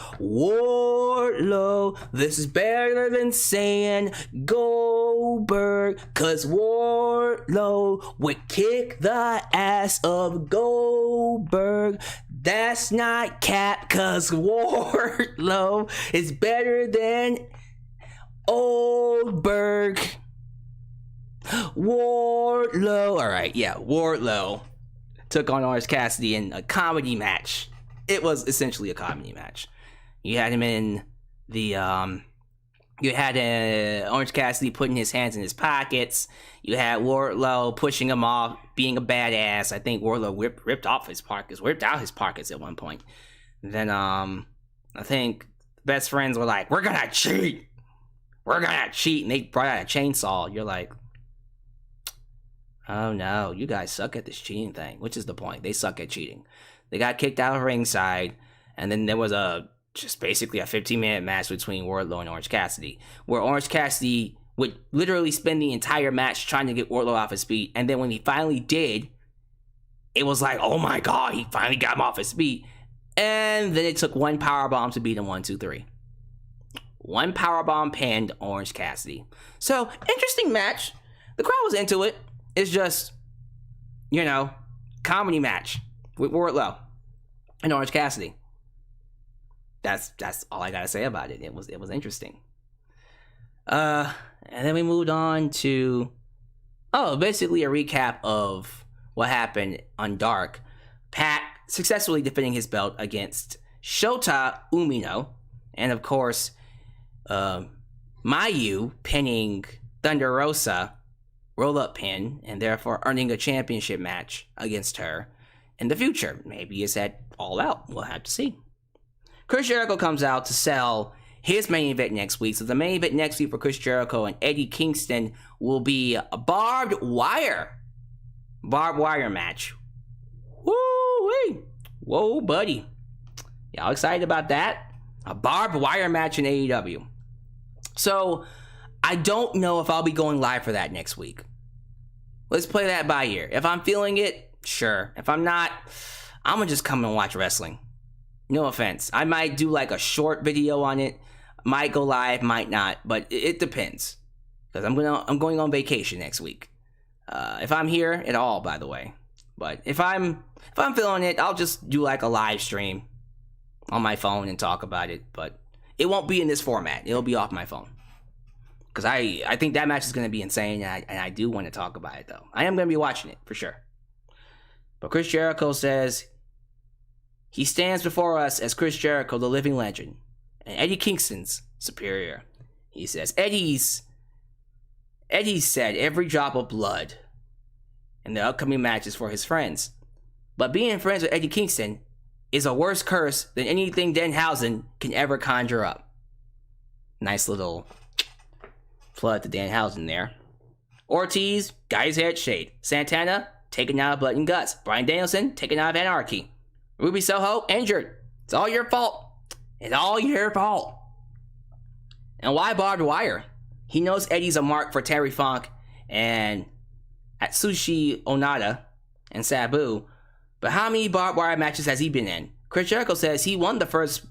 [SPEAKER 3] This is better than saying Goldberg, cause Wardlow would kick the ass of Goldberg. That's not cap, cause Wardlow is better than Oldberg. Wardlow. Alright, yeah, Wardlow took on Orange Cassidy in a comedy match. It was essentially a comedy match. You had him in the, you had Orange Cassidy putting his hands in his pockets. You had Wardlow pushing him off, being a badass. I think Wardlow ripped out his pockets at one point. Then, I think best friends were like, we're gonna cheat. And they brought out a chainsaw. You're like, oh no, you guys suck at this cheating thing, which is the point. They suck at cheating. They got kicked out of ringside, and then there was just basically a 15-minute match between Wardlow and Orange Cassidy, where Orange Cassidy would literally spend the entire match trying to get Wardlow off his feet, and then when he finally did, it was like, oh my god, he finally got him off his feet. And then it took one powerbomb to beat him 1, 2, 3. One powerbomb pinned Orange Cassidy. So, interesting match. The crowd was into it. It's just, comedy match with Wardlow and Orange Cassidy. That's all I gotta say about it. It was interesting. And then we moved on to basically a recap of what happened on Dark. Pat successfully defending his belt against Shota Umino, and of course, Mayu pinning Thunder Rosa, roll-up pin, and therefore earning a championship match against her in the future. Maybe it's at All Out. We'll have to see. Chris Jericho comes out to sell his main event next week. So the main event next week for Chris Jericho and Eddie Kingston will be a barbed wire match. Woo-wee. Whoa, buddy. Y'all excited about that? A barbed wire match in AEW. So I don't know if I'll be going live for that next week. Let's play that by ear. If I'm feeling it, sure. If I'm not, I'm gonna just come and watch wrestling. No offense. I might do like a short video on it. Might go live, might not, but it depends. Because I'm going on vacation next week. If I'm here at all, by the way. But if I'm feeling it, I'll just do like a live stream on my phone and talk about it. But it won't be in this format. It'll be off my phone. Because I think that match is going to be insane, and I do want to talk about it, though. I am going to be watching it, for sure. But Chris Jericho says he stands before us as Chris Jericho, the living legend, and Eddie Kingston's superior. He says, Eddie said every drop of blood in the upcoming matches for his friends. But being friends with Eddie Kingston is a worse curse than anything Danhausen can ever conjure up. Nice little flood to Danhausen there. Ortiz got his head shaved. Santana taken out of Blood and Guts. Bryan Danielson taken out of Anarchy. Ruby Soho injured. It's all your fault. It's all your fault. And why barbed wire? He knows Eddie's a mark for Terry Funk and Atsushi Onada and Sabu. But how many barbed wire matches has he been in? Chris Jericho says he won the first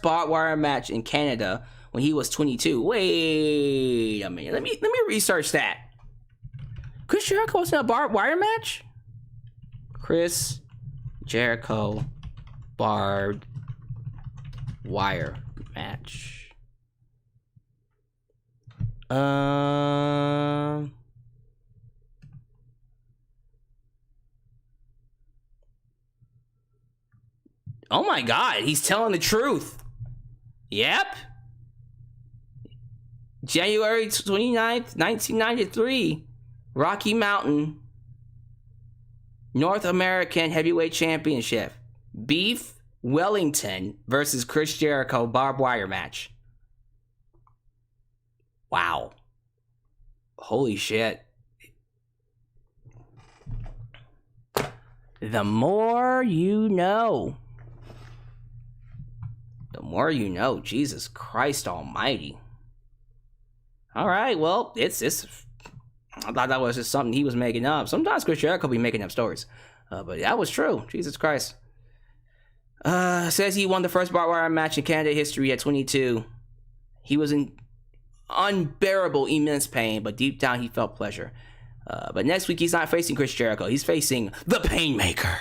[SPEAKER 3] barbed wire match in Canada when he was 22. Wait a minute. Let me research that. Chris Jericho was in a barbed wire match? Chris Jericho barbed wire match. Oh my god, he's telling the truth. Yep. January 29th, 1993, Rocky Mountain North American Heavyweight Championship. Beef Wellington versus Chris Jericho barbed wire match. Wow. Holy shit. The more you know. The more you know. Jesus Christ almighty. Alright, well, it's I thought that was just something he was making up. Sometimes Chris Jericho be making up stories. But that was true. Jesus Christ. Says he won the first barbed wire match in Canada history at 22. He was in unbearable, immense pain, but deep down he felt pleasure. But next week he's not facing Chris Jericho. He's facing the Painmaker,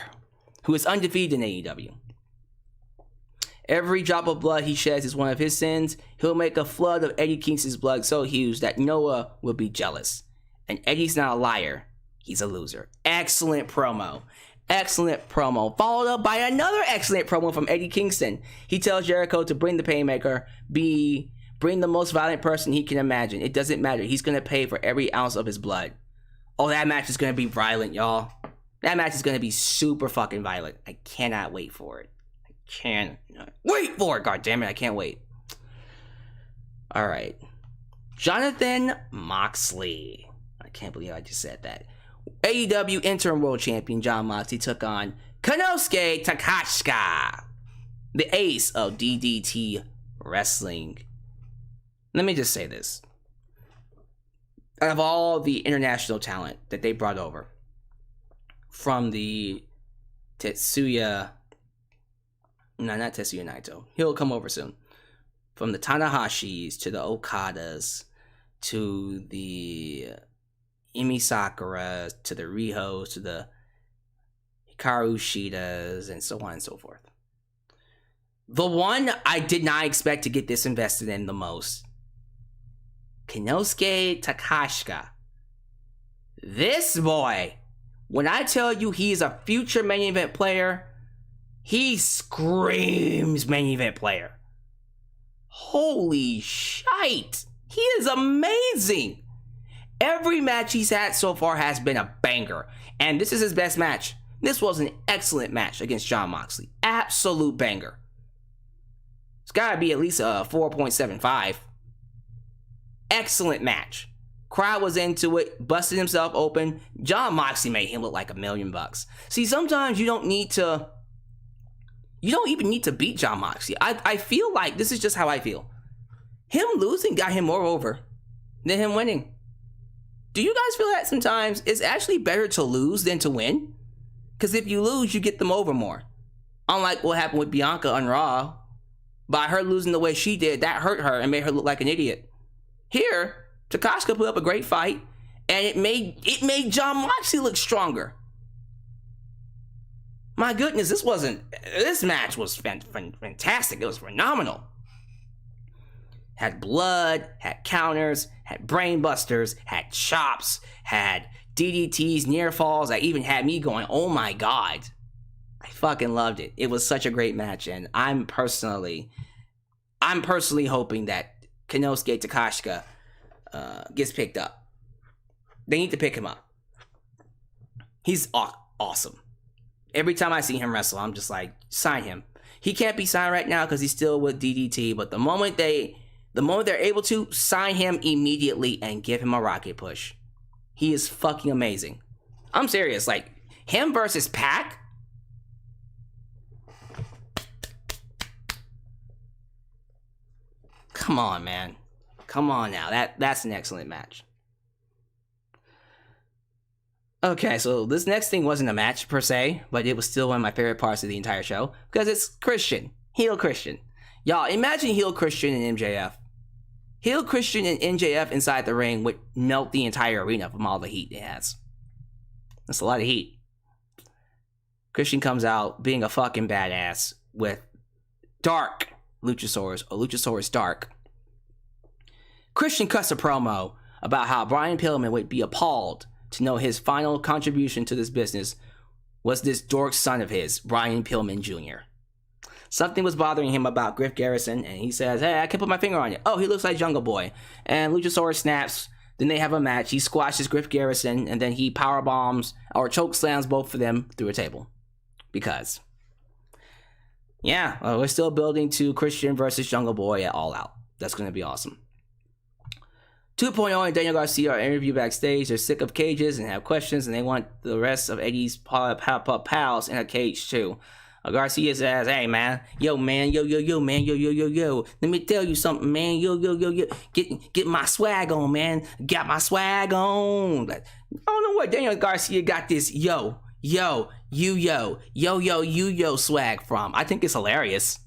[SPEAKER 3] who is undefeated in AEW. Every drop of blood he sheds is one of his sins. He'll make a flood of Eddie Kingston's blood so huge that Noah will be jealous. And Eddie's not a liar. He's a loser. Excellent promo. Excellent promo. Followed up by another excellent promo from Eddie Kingston. He tells Jericho to bring the Painmaker, bring the most violent person he can imagine. It doesn't matter. He's going to pay for every ounce of his blood. Oh, that match is going to be violent, y'all. That match is going to be super fucking violent. I cannot wait for it. I cannot wait for it. God damn it, I can't wait. All right. Jonathan Moxley. I can't believe I just said that. AEW interim world champion Jon Moxley took on Konosuke Takeshita, the ace of DDT wrestling. Let me just say this. Out of all the international talent that they brought over from the Tetsuya No, not Tetsuya Naito. He'll come over soon. From the Tanahashis to the Okadas to the Emi Sakura to the Rihos to the Hikaru Shidas and so on and so forth. The one I did not expect to get this invested in the most, Konosuke Takeshita. This boy, when I tell you he is a future main event player, he screams main event player. Holy shite. He is amazing. Every match he's had so far has been a banger. And this is his best match. This was an excellent match against Jon Moxley. Absolute banger. It's gotta be at least a 4.75. Excellent match. Crowd was into it, busted himself open. Jon Moxley made him look like $1,000,000. See, sometimes you don't even need to beat Jon Moxley. I feel like this is just how I feel. Him losing got him more over than him winning. Do you guys feel that sometimes it's actually better to lose than to win? Because if you lose, you get them over more. Unlike what happened with Bianca on Raw. By her losing the way she did, that hurt her and made her look like an idiot. Here, Takeshita put up a great fight, and it made Jon Moxley look stronger. My goodness, this match was fantastic. It was phenomenal. Had blood, had counters, had brain busters, had chops, had DDTs, near falls. That even had me going, oh my god. I fucking loved it. It was such a great match, and I'm personally hoping that Konosuke Takeshita gets picked up. They need to pick him up. He's awesome. Every time I see him wrestle, I'm just like, sign him. He can't be signed right now because he's still with DDT, but the moment they're able to, sign him immediately and give him a rocket push. He is fucking amazing. I'm serious. Like, him versus Pac? Come on, man. Come on now. That's an excellent match. Okay, so this next thing wasn't a match per se, but it was still one of my favorite parts of the entire show because it's Christian. Heel Christian. Y'all, imagine heel Christian and MJF. Heel Christian and MJF inside the ring would melt the entire arena from all the heat it has. That's a lot of heat. Christian comes out being a fucking badass with Dark Luchasaurus, or Luchasaurus Dark. Christian cuts a promo about how Brian Pillman would be appalled to know his final contribution to this business was this dork son of his, Brian Pillman Jr. Something was bothering him about Griff Garrison, and he says, hey, I can put my finger on it. Oh, he looks like Jungle Boy. And Luchasaurus snaps. Then they have a match. He squashes Griff Garrison, and then he power bombs or choke slams both of them through a table. Because, yeah, we're still building to Christian versus Jungle Boy at All Out. That's going to be awesome. 2.0 and Daniel Garcia are interviewed backstage. They're sick of cages and have questions, and they want the rest of Eddie's pals in a cage too. Garcia says, hey man, yo, man, yo, man, yo. Let me tell you something, man, yo. Get my swag on, man. Got my swag on. I don't know what Daniel Garcia got this yo swag from. I think it's hilarious,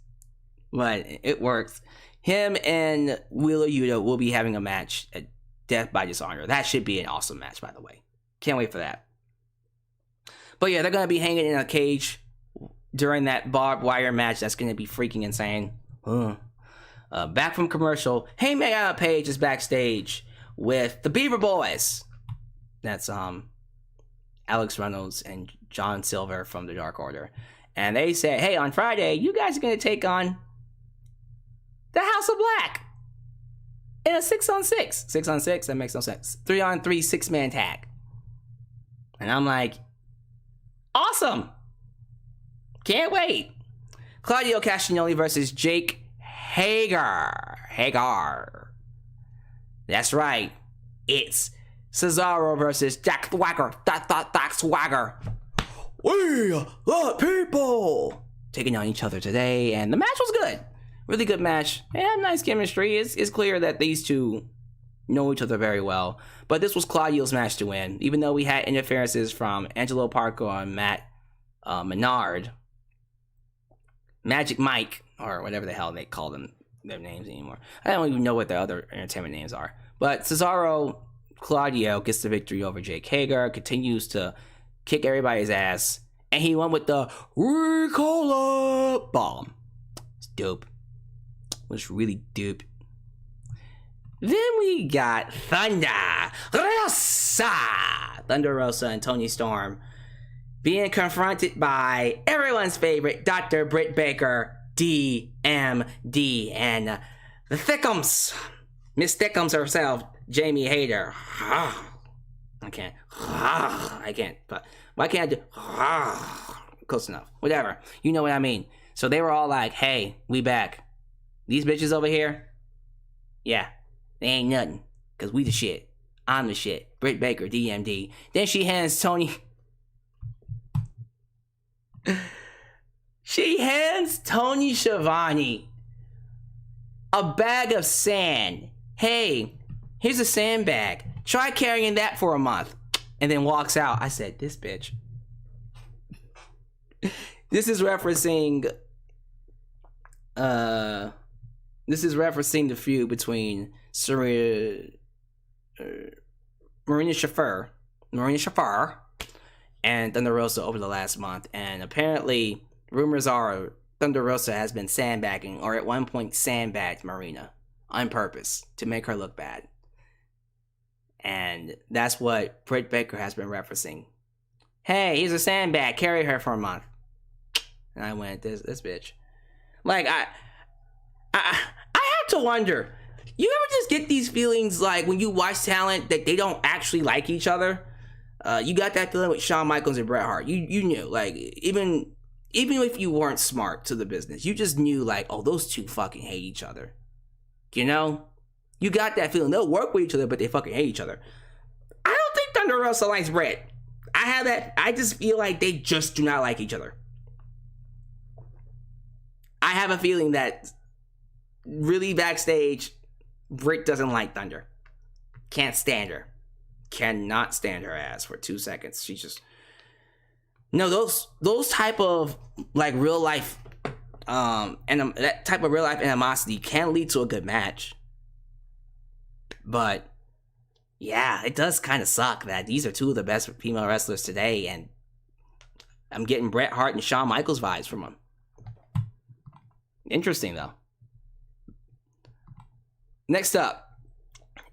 [SPEAKER 3] but it works. Him and Wheeler Yuta will be having a match at Death by Dishonor. That should be an awesome match, by the way. Can't wait for that. But yeah, they're going to be hanging in a cage during that barbed wire match. That's going to be freaking insane. Back from commercial, Hangman Page is backstage with the Beaver Boys. That's Alex Reynolds and John Silver from the Dark Order. And they say, hey, on Friday, you guys are going to take on the House of Black in a 6-on-6. 6-on-6? That makes no sense. 3-on-3 6-man tag. And I'm like, awesome. Can't wait. Claudio Castagnoli versus Jake Hager. That's right. It's Cesaro versus Jack Swagger. Swagger. We the people. Taking on each other today. And the match was good. Really good match. They had nice chemistry. It's clear that these two know each other very well. But this was Claudio's match to win. Even though we had interferences from Angelo Parker and Matt Menard Magic Mike, or whatever the hell they call them their names anymore. I don't even know what their other entertainment names are. But Cesaro Claudio gets the victory over Jake Hager, continues to kick everybody's ass, and he won with the Ricola Bomb. It's dope. It was really dope. Then we got Thunder Rosa and Toni Storm being confronted by everyone's favorite Dr. Britt Baker, DMD, and the Thickums. Miss Thickums herself, Jamie Hayter. I can't. But why can't I do? Close enough. Whatever. You know what I mean. So they were all like, hey, we back. These bitches over here, yeah, they ain't nothing. Because we the shit. I'm the shit. Britt Baker, DMD. Then she hands Tony Schiavone a bag of sand. Hey, here's a sandbag. Try carrying that for a month. And then walks out. I said, this bitch. This is referencing the feud between Marina Shafir and Thunder Rosa over the last month. And apparently, rumors are Thunder Rosa has been sandbagging, or at one point sandbagged Marina on purpose to make her look bad. And that's what Britt Baker has been referencing. Hey, here's a sandbag, carry her for a month. And I went, this bitch. Like, I have to wonder, you ever just get these feelings like when you watch talent that they don't actually like each other? You got that feeling with Shawn Michaels and Bret Hart. You knew, like, even if you weren't smart to the business, you just knew, like, oh, those two fucking hate each other. You know? You got that feeling. They'll work with each other, but they fucking hate each other. I don't think Thunder Rosa likes Bret. I have that. I just feel like they just do not like each other. I have a feeling that really backstage, Britt doesn't like Thunder. Can't stand her. Cannot stand her ass for 2 seconds. She just... No, those type of, like, real life, and that type of real life animosity can lead to a good match. But, yeah, it does kind of suck that these are two of the best female wrestlers today, and I'm getting Bret Hart and Shawn Michaels vibes from them. Interesting, though. Next up,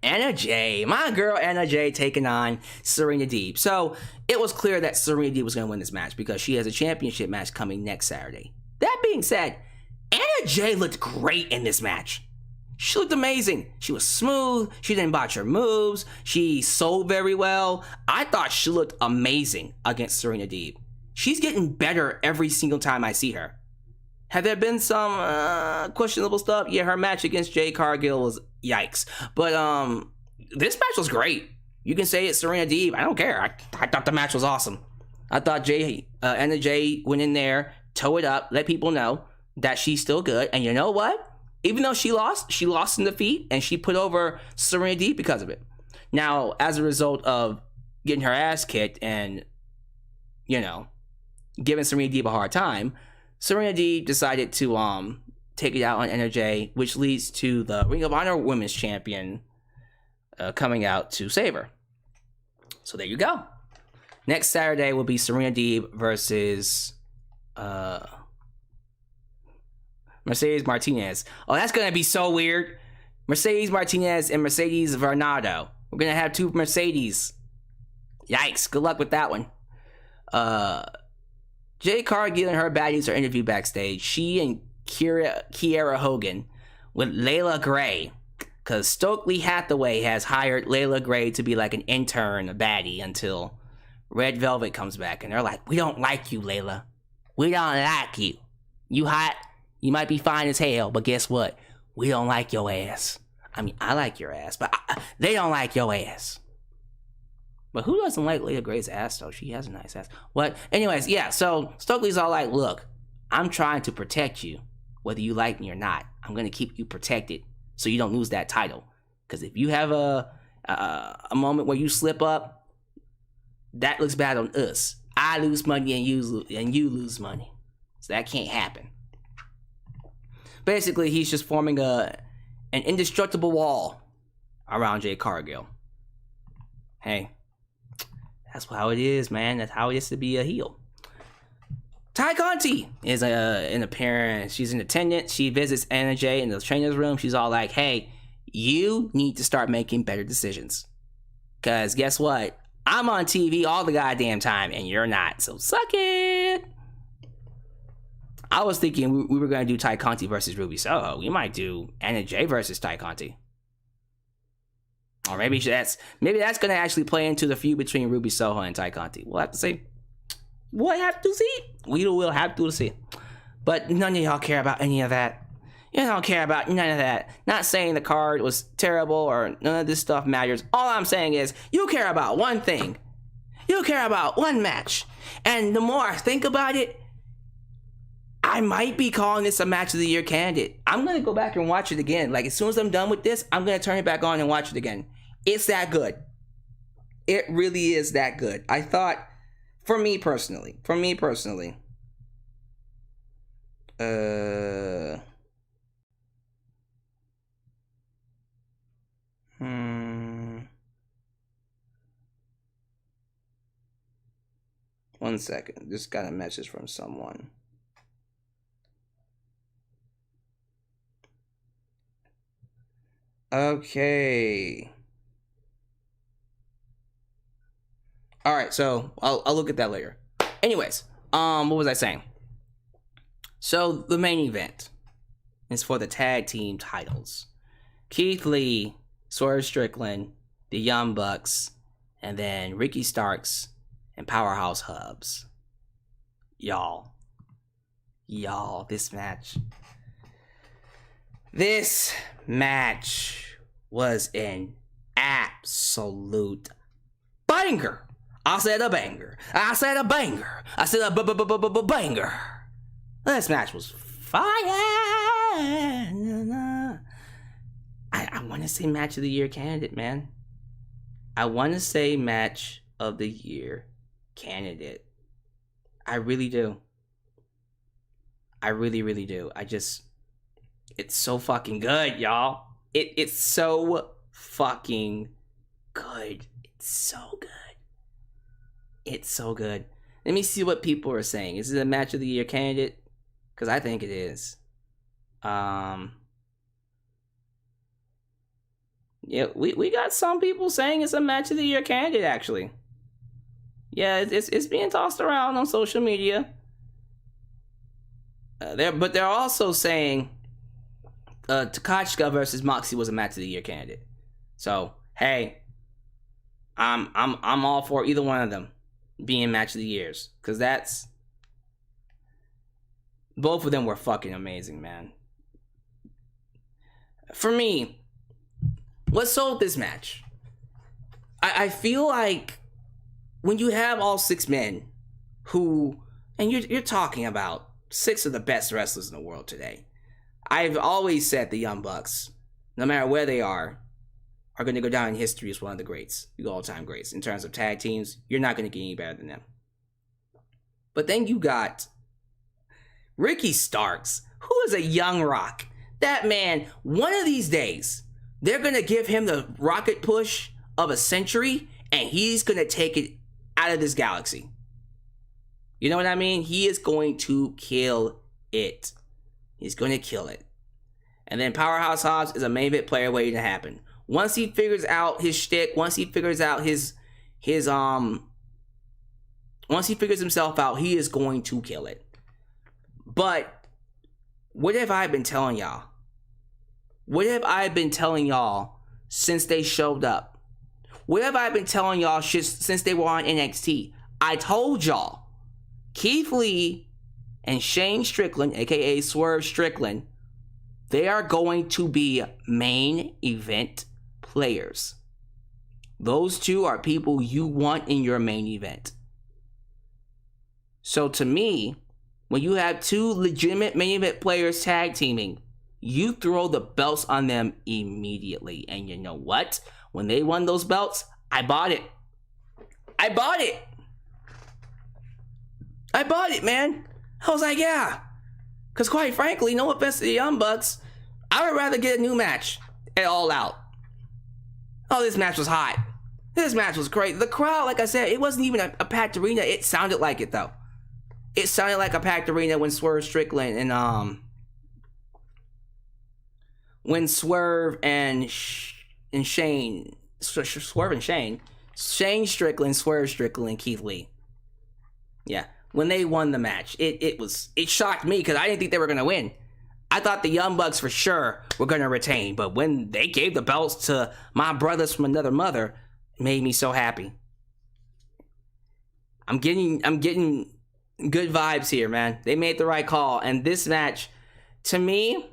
[SPEAKER 3] Anna Jay. My girl Anna Jay taking on Serena Deeb. So, it was clear that Serena Deeb was going to win this match because she has a championship match coming next Saturday. That being said, Anna Jay looked great in this match. She looked amazing. She was smooth. She didn't botch her moves. She sold very well. I thought she looked amazing against Serena Deeb. She's getting better every single time I see her. Have there been some questionable stuff? Yeah, her match against Jade Cargill was yikes. But this match was great. You can say it's Serena Deeb. I don't care. I thought the match was awesome. I thought Anna Jay went in there, toe it up, let people know that she's still good. And you know what? Even though she lost in defeat, and she put over Serena Deeb because of it. Now, as a result of getting her ass kicked and, you know, giving Serena Deeb a hard time, Serena Deeb decided to take it out on Anna Jay, which leads to the Ring of Honor Women's Champion coming out to save her. So there you go. Next Saturday will be Serena Deeb versus Mercedes Martinez. Oh, that's going to be so weird. Mercedes Martinez and Mercedes Varnado. We're going to have two Mercedes. Yikes. Good luck with that one. Jade Cargill and her baddies are interviewed backstage. She and Kiera Hogan with Layla Gray. Because Stokely Hathaway has hired Layla Gray to be like an intern, a baddie, until Red Velvet comes back. And they're like, we don't like you, Layla. We don't like you. You hot. You might be fine as hell, but guess what? We don't like your ass. I mean, I like your ass, but they don't like your ass. But who doesn't like Layla Gray's ass, though? She has a nice ass. What? Anyways, yeah, so Stokely's all like, look, I'm trying to protect you, whether you like me or not. I'm going to keep you protected so you don't lose that title. Because if you have a moment where you slip up, that looks bad on us. I lose money and you lose money. So that can't happen. Basically, he's just forming an indestructible wall around Jake Cargill. Hey, that's how it is, man. That's how it is to be a heel. Ty Conti is an appearance. She's in attendance. She visits Anna Jay in the trainer's room. She's all like, hey, you need to start making better decisions. Because guess what? I'm on TV all the goddamn time, and you're not. So suck it. I was thinking we were going to do Ty Conti versus Ruby Soho. We might do Anna Jay versus Ty Conti. Or maybe that's going to actually play into the feud between Ruby Soho and Ty Conti. We'll have to see. We'll have to see. We will have to see. But none of y'all care about any of that. You don't care about none of that. Not saying the card was terrible or none of this stuff matters. All I'm saying is you care about one thing. You care about one match. And the more I think about it, I might be calling this a match of the year candidate. I'm going to go back and watch it again. Like, as soon as I'm done with this, I'm going to turn it back on and watch it again. It's that good. It really is that good. I thought, for me personally, one second. Just got a message from someone. Okay. All right, so I'll look at that later. Anyways, what was I saying? So the main event is for the tag team titles. Keith Lee, Swerve Strickland, the Young Bucks, and then Ricky Starks and Powerhouse Hobbs. Y'all, this match was an absolute banger. I said a banger. I said a banger. I said a banger. This match was fire. I want to say match of the year candidate, man. I want to say match of the year candidate. I really do. I really, really do. It's so fucking good, y'all. It's so fucking good. It's so good. It's so good. Let me see what people are saying. Is it a match of the year candidate? Because I think it is. Yeah, we got some people saying it's a match of the year candidate, actually. Yeah, it's being tossed around on social media. But they're also saying Takeshita versus Moxley was a match of the year candidate. So hey, I'm all for either one of them being match of the years, because that's, both of them were fucking amazing, man. For me, what sold this match? I feel like when you have all six men who, and you're talking about six of the best wrestlers in the world today. I've always said the Young Bucks, no matter where they are going to go down in history as one of the greats, the all-time greats. In terms of tag teams, you're not going to get any better than them. But then you got Ricky Starks, who is a young rock. That man, one of these days, they're going to give him the rocket push of a century, and he's going to take it out of this galaxy. You know what I mean? He is going to kill it. He's going to kill it. And then Powerhouse Hobbs is a main event player waiting to happen. Once he figures out his shtick, once he figures out once he figures himself out, he is going to kill it. But what have I been telling y'all? What have I been telling y'all since they showed up? What have I been telling y'all since they were on NXT? I told y'all, Keith Lee and Shane Strickland, aka Swerve Strickland, they are going to be main event players. Those two are people you want in your main event. So to me, when you have two legitimate main event players tag teaming, you throw the belts on them immediately. And you know what? When they won those belts, I bought it. I bought it, man. I was like, yeah, Because quite frankly, no offense to the Young Bucks, I would rather get a new match at All Out. Oh, this match was hot. This match was great. The crowd, like I said, it wasn't even a packed arena. It sounded like it, though. It sounded like a packed arena when Swerve Strickland and when Swerve and Shane Strickland, Swerve Strickland, Keith Lee. Yeah, when they won the match, it shocked me because I didn't think they were gonna win. I thought the Young Bucks for sure were gonna retain, but when they gave the belts to my brothers from another mother, it made me so happy. I'm getting good vibes here, man. They made the right call, and this match, to me,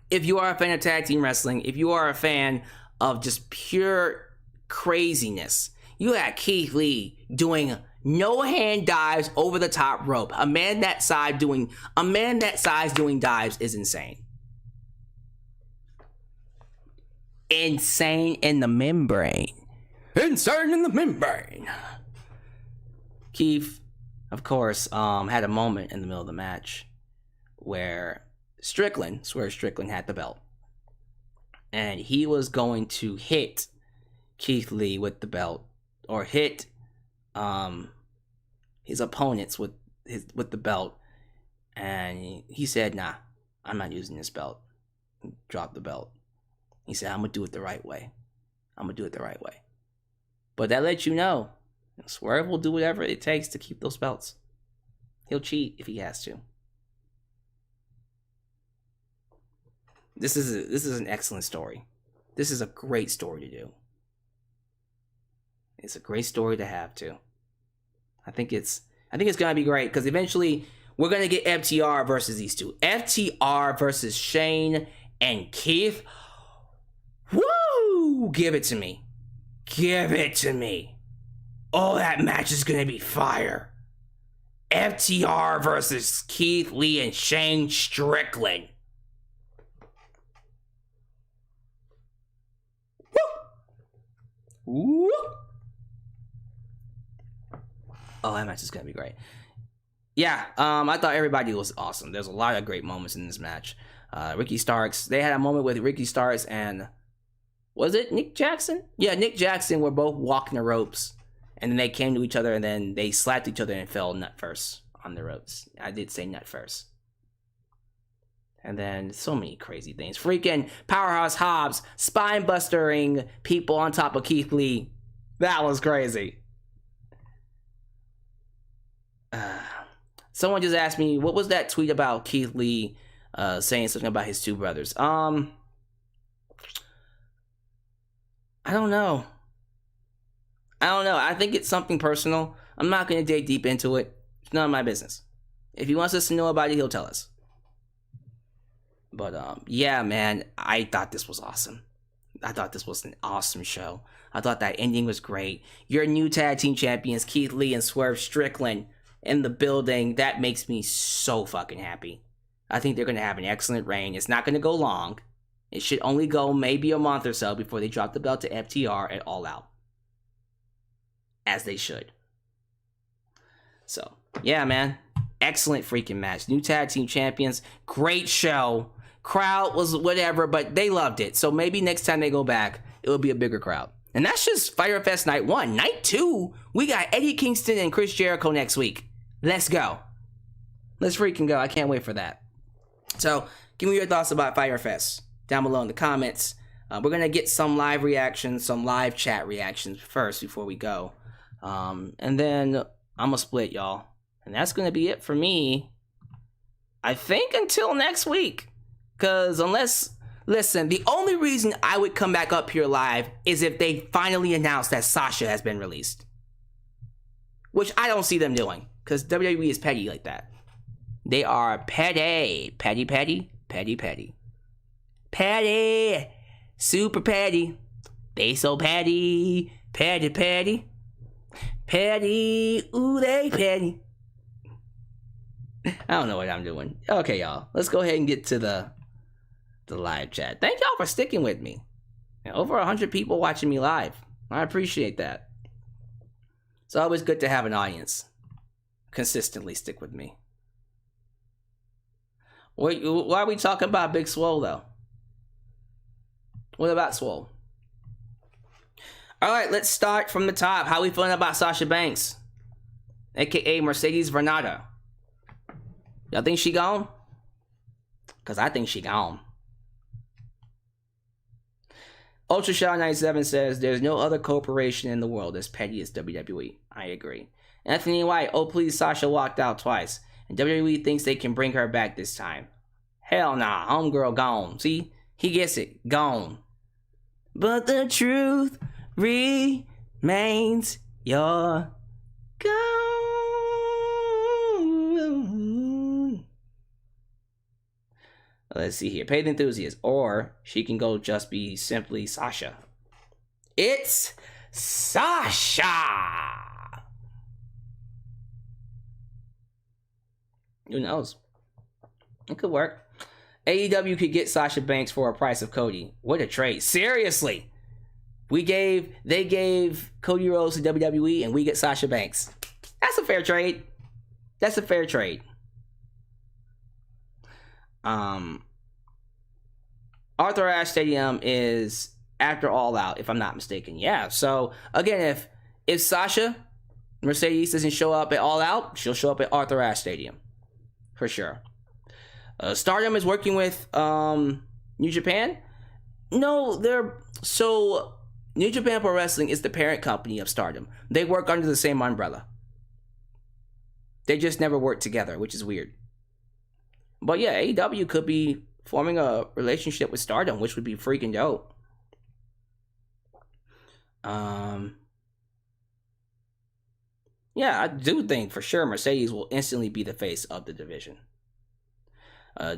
[SPEAKER 3] if you are a fan of tag team wrestling, if you are a fan of just pure craziness, you had Keith Lee doing no hand dives over the top rope. A man that size doing dives is insane. Insane in the membrane. Insane in the membrane. Keith, of course, had a moment in the middle of the match where Swerve Strickland had the belt. And he was going to hit Keith Lee with the belt, or hit his opponents with the belt. And he said, nah, I'm not using this belt. He dropped the belt. He said, I'm going to do it the right way. But that lets you know, Swerve will do whatever it takes to keep those belts. He'll cheat if he has to. This is an excellent story. This is a great story to do. It's a great story to have too. I think it's gonna be great because eventually we're gonna get FTR versus these two. FTR versus Shane and Keith. Woo! Give it to me. Oh, that match is gonna be fire. FTR versus Keith Lee and Shane Strickland. Woo! Oh, that match is gonna be great. Yeah, I thought everybody was awesome. There's a lot of great moments in this match. Ricky Starks, they had a moment with Ricky Starks and, was it Nick Jackson? Yeah, Nick Jackson were both walking the ropes, and then they came to each other, and then they slapped each other and fell nut first on the ropes. I did say nut first. And then so many crazy things. Freaking Powerhouse Hobbs spine bustering people on top of Keith Lee. That was crazy. Someone just asked me, what was that tweet about Keith Lee saying something about his two brothers? I don't know. I think it's something personal. I'm not going to dig deep into it. It's none of my business. If he wants us to know about it, he'll tell us. But, yeah, man, I thought this was awesome. I thought this was an awesome show. I thought that ending was great. Your new tag team champions, Keith Lee and Swerve Strickland, in the building. That makes me so fucking happy. I think they're going to have an excellent reign. It's not going to go long. It should only go maybe a month or so before they drop the belt to FTR at All Out. As they should. So, yeah, man. Excellent freaking match. New tag team champions. Great show. Crowd was whatever, but they loved it. So maybe next time they go back, it will be a bigger crowd. And that's just Fyter Fest Night 1. Night 2, we got Eddie Kingston and Chris Jericho next week. Let's go. Let's freaking go. I can't wait for that. So, give me your thoughts about Fyter Fest down below in the comments. We're going to get some live reactions, some live chat reactions first before we go. And then I'm going to split, y'all. And that's going to be it for me. I think until next week. Because listen, the only reason I would come back up here live is if they finally announce that Sasha has been released. Which I don't see them doing. Because WWE is petty like that. They are petty. Petty. Super petty. They so petty. Petty. Ooh, they petty. I don't know what I'm doing. Okay, y'all. Let's go ahead and get to the live chat. Thank y'all for sticking with me. Over 100 people watching me live. I appreciate that. It's always good to have an audience consistently stick with me. Wait, why are we talking about Big Swole, though? What about Swole? All right, let's start from the top. How we feeling about Sasha Banks, a.k.a. Mercedes Varnado? Y'all think she gone? Because I think she gone. Ultra Shadow 97 says, there's no other corporation in the world as petty as WWE. I agree. Anthony White, oh please, Sasha walked out twice. And WWE thinks they can bring her back this time. Hell nah, homegirl gone. See? He gets it. Gone. But the truth remains, you're gone. Let's see here. Paid enthusiast. Or she can go just be simply Sasha. It's Sasha! Who knows? It could work. AEW could get Sasha Banks for a price of Cody. What a trade. Seriously! They gave Cody Rhodes to WWE and we get Sasha Banks. That's a fair trade. That's a fair trade. Arthur Ashe Stadium is after All Out, if I'm not mistaken. Yeah, so again, if Sasha Mercedes doesn't show up at All Out, she'll show up at Arthur Ashe Stadium. For sure. Stardom is working with New Japan. No, New Japan Pro Wrestling is the parent company of Stardom. They work under the same umbrella. They just never work together, which is weird. But yeah, AEW could be forming a relationship with Stardom, which would be freaking dope. Yeah, I do think for sure Mercedes will instantly be the face of the division.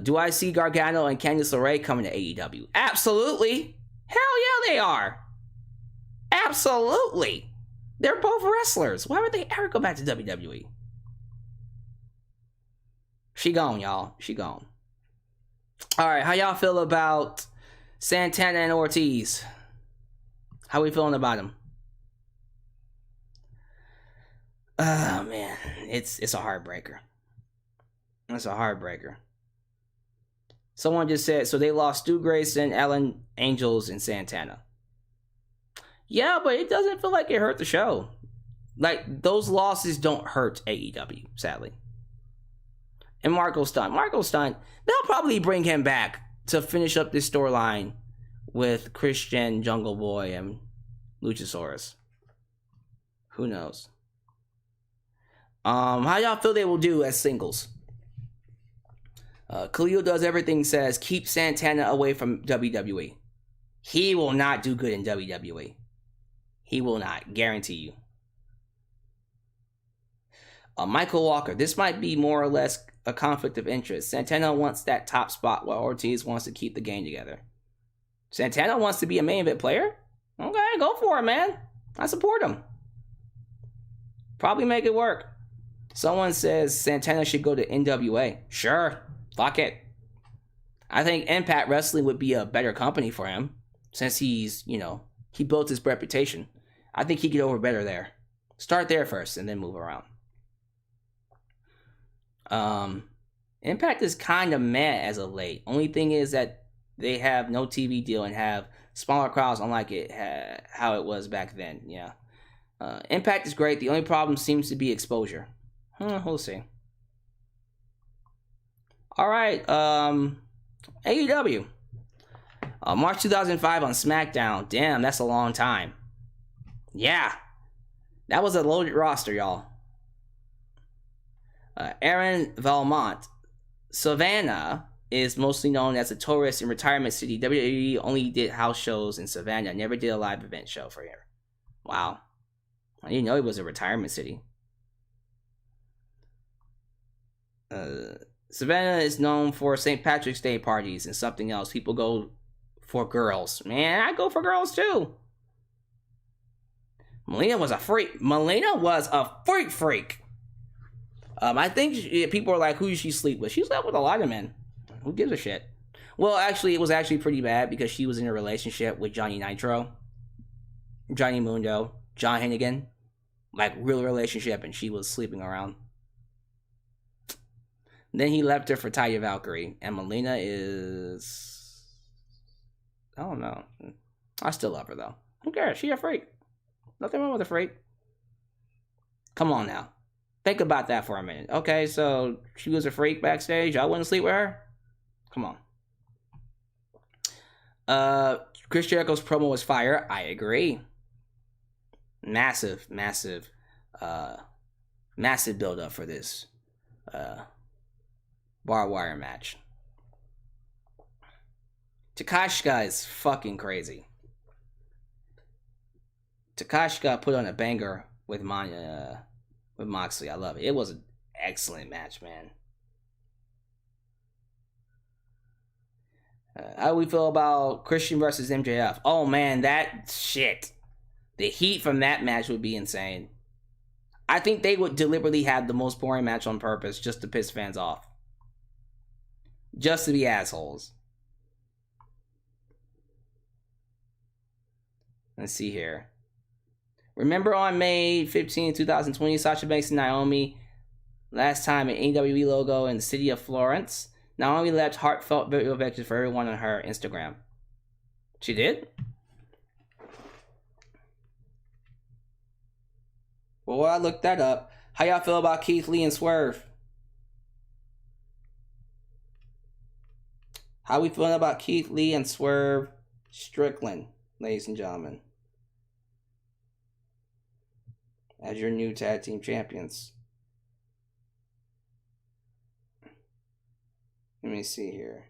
[SPEAKER 3] Do I see Gargano and Candice LeRae coming to AEW? Absolutely. Hell yeah, they are. Absolutely. They're both wrestlers. Why would they ever go back to WWE? She gone, y'all. She gone. All right, how y'all feel about Santana and Ortiz? How we feeling about them? Oh man, it's a heartbreaker. It's a heartbreaker. Someone just said, so they lost Stu Grayson, Ellen Angels, and Santana. Yeah, but it doesn't feel like it hurt the show. Like, those losses don't hurt AEW, sadly. And Marco Stunt, they'll probably bring him back to finish up this storyline with Christian, Jungle Boy, and Luchasaurus. Who knows? How y'all feel they will do as singles? Khalil does everything, says keep Santana away from WWE. He will not do good in WWE. He will not, guarantee you. Michael Walker, this might be more or less a conflict of interest. Santana wants that top spot while Ortiz wants to keep the game together. Santana wants to be a main event player? Okay, go for it, man. I support him. Probably make it work. Someone says Santana should go to NWA. Sure, fuck it. I think Impact Wrestling would be a better company for him since he's, he built his reputation. I think he'd get over better there. Start there first and then move around. Impact is kind of meh as of late. Only thing is that they have no TV deal and have smaller crowds, unlike how it was back then. Yeah. Impact is great. The only problem seems to be exposure. We'll see. All right. AEW. March 2005 on SmackDown. Damn, that's a long time. Yeah. That was a loaded roster, y'all. Aaron Valmont. Savannah is mostly known as a tourist in Retirement City. WWE only did house shows in Savannah. Never did a live event show for here. Wow. I didn't know it was a retirement city. Savannah is known for St. Patrick's Day parties and something else. People go for girls. Man, I go for girls too. Melina was a freak. Freak. I think people are like, who does she sleep with? She slept with a lot of men. Who gives a shit? Well, actually, it was actually pretty bad because she was in a relationship with Johnny Nitro, Johnny Mundo, John Hennigan. Like, real relationship, and she was sleeping around. Then he left her for Taya Valkyrie. And Melina is... I don't know. I still love her, though. Who cares? She a freak. Nothing wrong with a freak. Come on now. Think about that for a minute. Okay, so she was a freak backstage. I wouldn't sleep with her? Come on. Chris Jericho's promo was fire. I agree. Massive build up for this barbed wire match. Takeshita is fucking crazy. Takeshita put on a banger with Moxley. I love it. It was an excellent match, man. How do we feel about Christian versus MJF? Oh man, that shit. The heat from that match would be insane. I think they would deliberately have the most boring match on purpose just to piss fans off. Just to be assholes. Let's see here. Remember on May 15, 2020, Sasha Banks and Naomi last time an AEW logo in the city of Florence? Naomi left heartfelt video messages for everyone on her Instagram. She did? Well, I looked that up. How y'all feel about Keith Lee and Swerve? How we feeling about Keith Lee and Swerve Strickland, ladies and gentlemen? As your new tag team champions. Let me see here.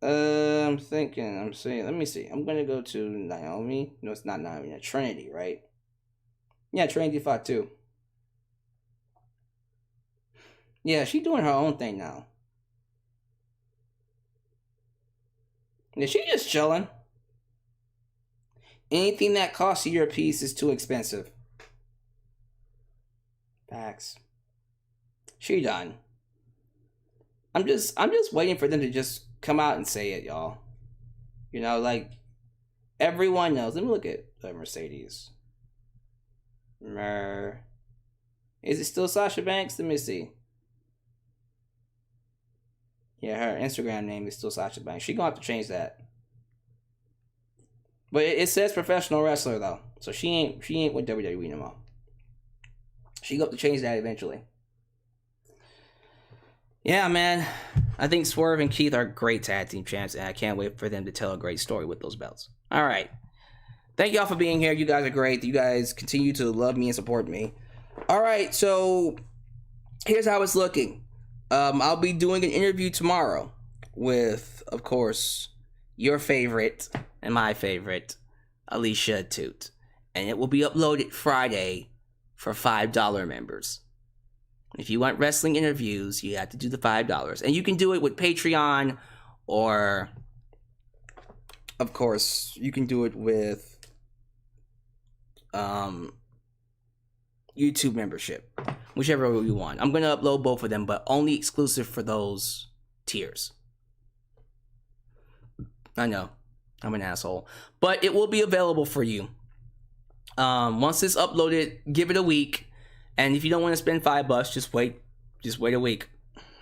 [SPEAKER 3] I'm saying, let me see. I'm gonna go to Naomi. No, it's not Naomi. Trinity, right? Yeah, Trinity fought too. Yeah, she's doing her own thing now. Yeah, she just chilling. Anything that costs you your piece is too expensive. Facts. She done. I'm just waiting for them to just come out and say it, y'all. You know, like everyone knows. Let me look at Mercedes. Is it still Sasha Banks? Let me see. Yeah, her Instagram name is still Sasha Banks. She gonna have to change that. But it says professional wrestler though, so she ain't with WWE no more. She gonna have to change that eventually. Yeah, man. I think Swerve and Keith are great tag team champs, and I can't wait for them to tell a great story with those belts. All right. Thank y'all for being here. You guys are great. You guys continue to love me and support me. All right, so here's how it's looking. I'll be doing an interview tomorrow with, of course, your favorite and my favorite, Alicia Toot. And it will be uploaded Friday for $5 members. If you want wrestling interviews, you have to do the $5. And you can do it with Patreon, or, of course, you can do it with YouTube membership. Whichever you want. I'm going to upload both of them, but only exclusive for those tiers. I know. I'm an asshole. But it will be available for you. Once it's uploaded, give it a week. And if you don't want to spend $5, just wait a week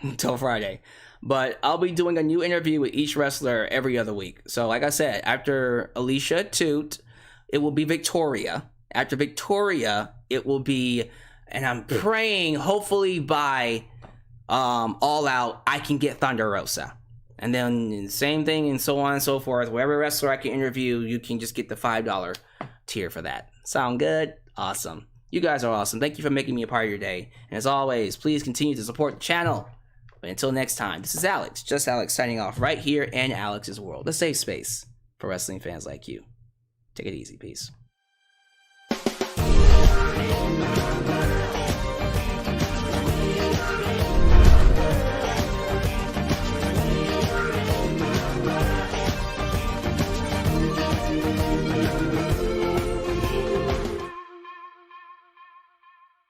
[SPEAKER 3] until Friday. But I'll be doing a new interview with each wrestler every other week. So like I said, after Alicia Toot, it will be Victoria. After Victoria, it will be, and I'm praying, hopefully by All Out, I can get Thunder Rosa. And then the same thing and so on and so forth. Whatever wrestler I can interview, you can just get the $5 tier for that. Sound good? Awesome. You guys are awesome. Thank you for making me a part of your day. And as always, please continue to support the channel. But until next time, this is Alyx, just Alyx, signing off right here in Alyx's world, a safe space for wrestling fans like you. Take it easy. Peace.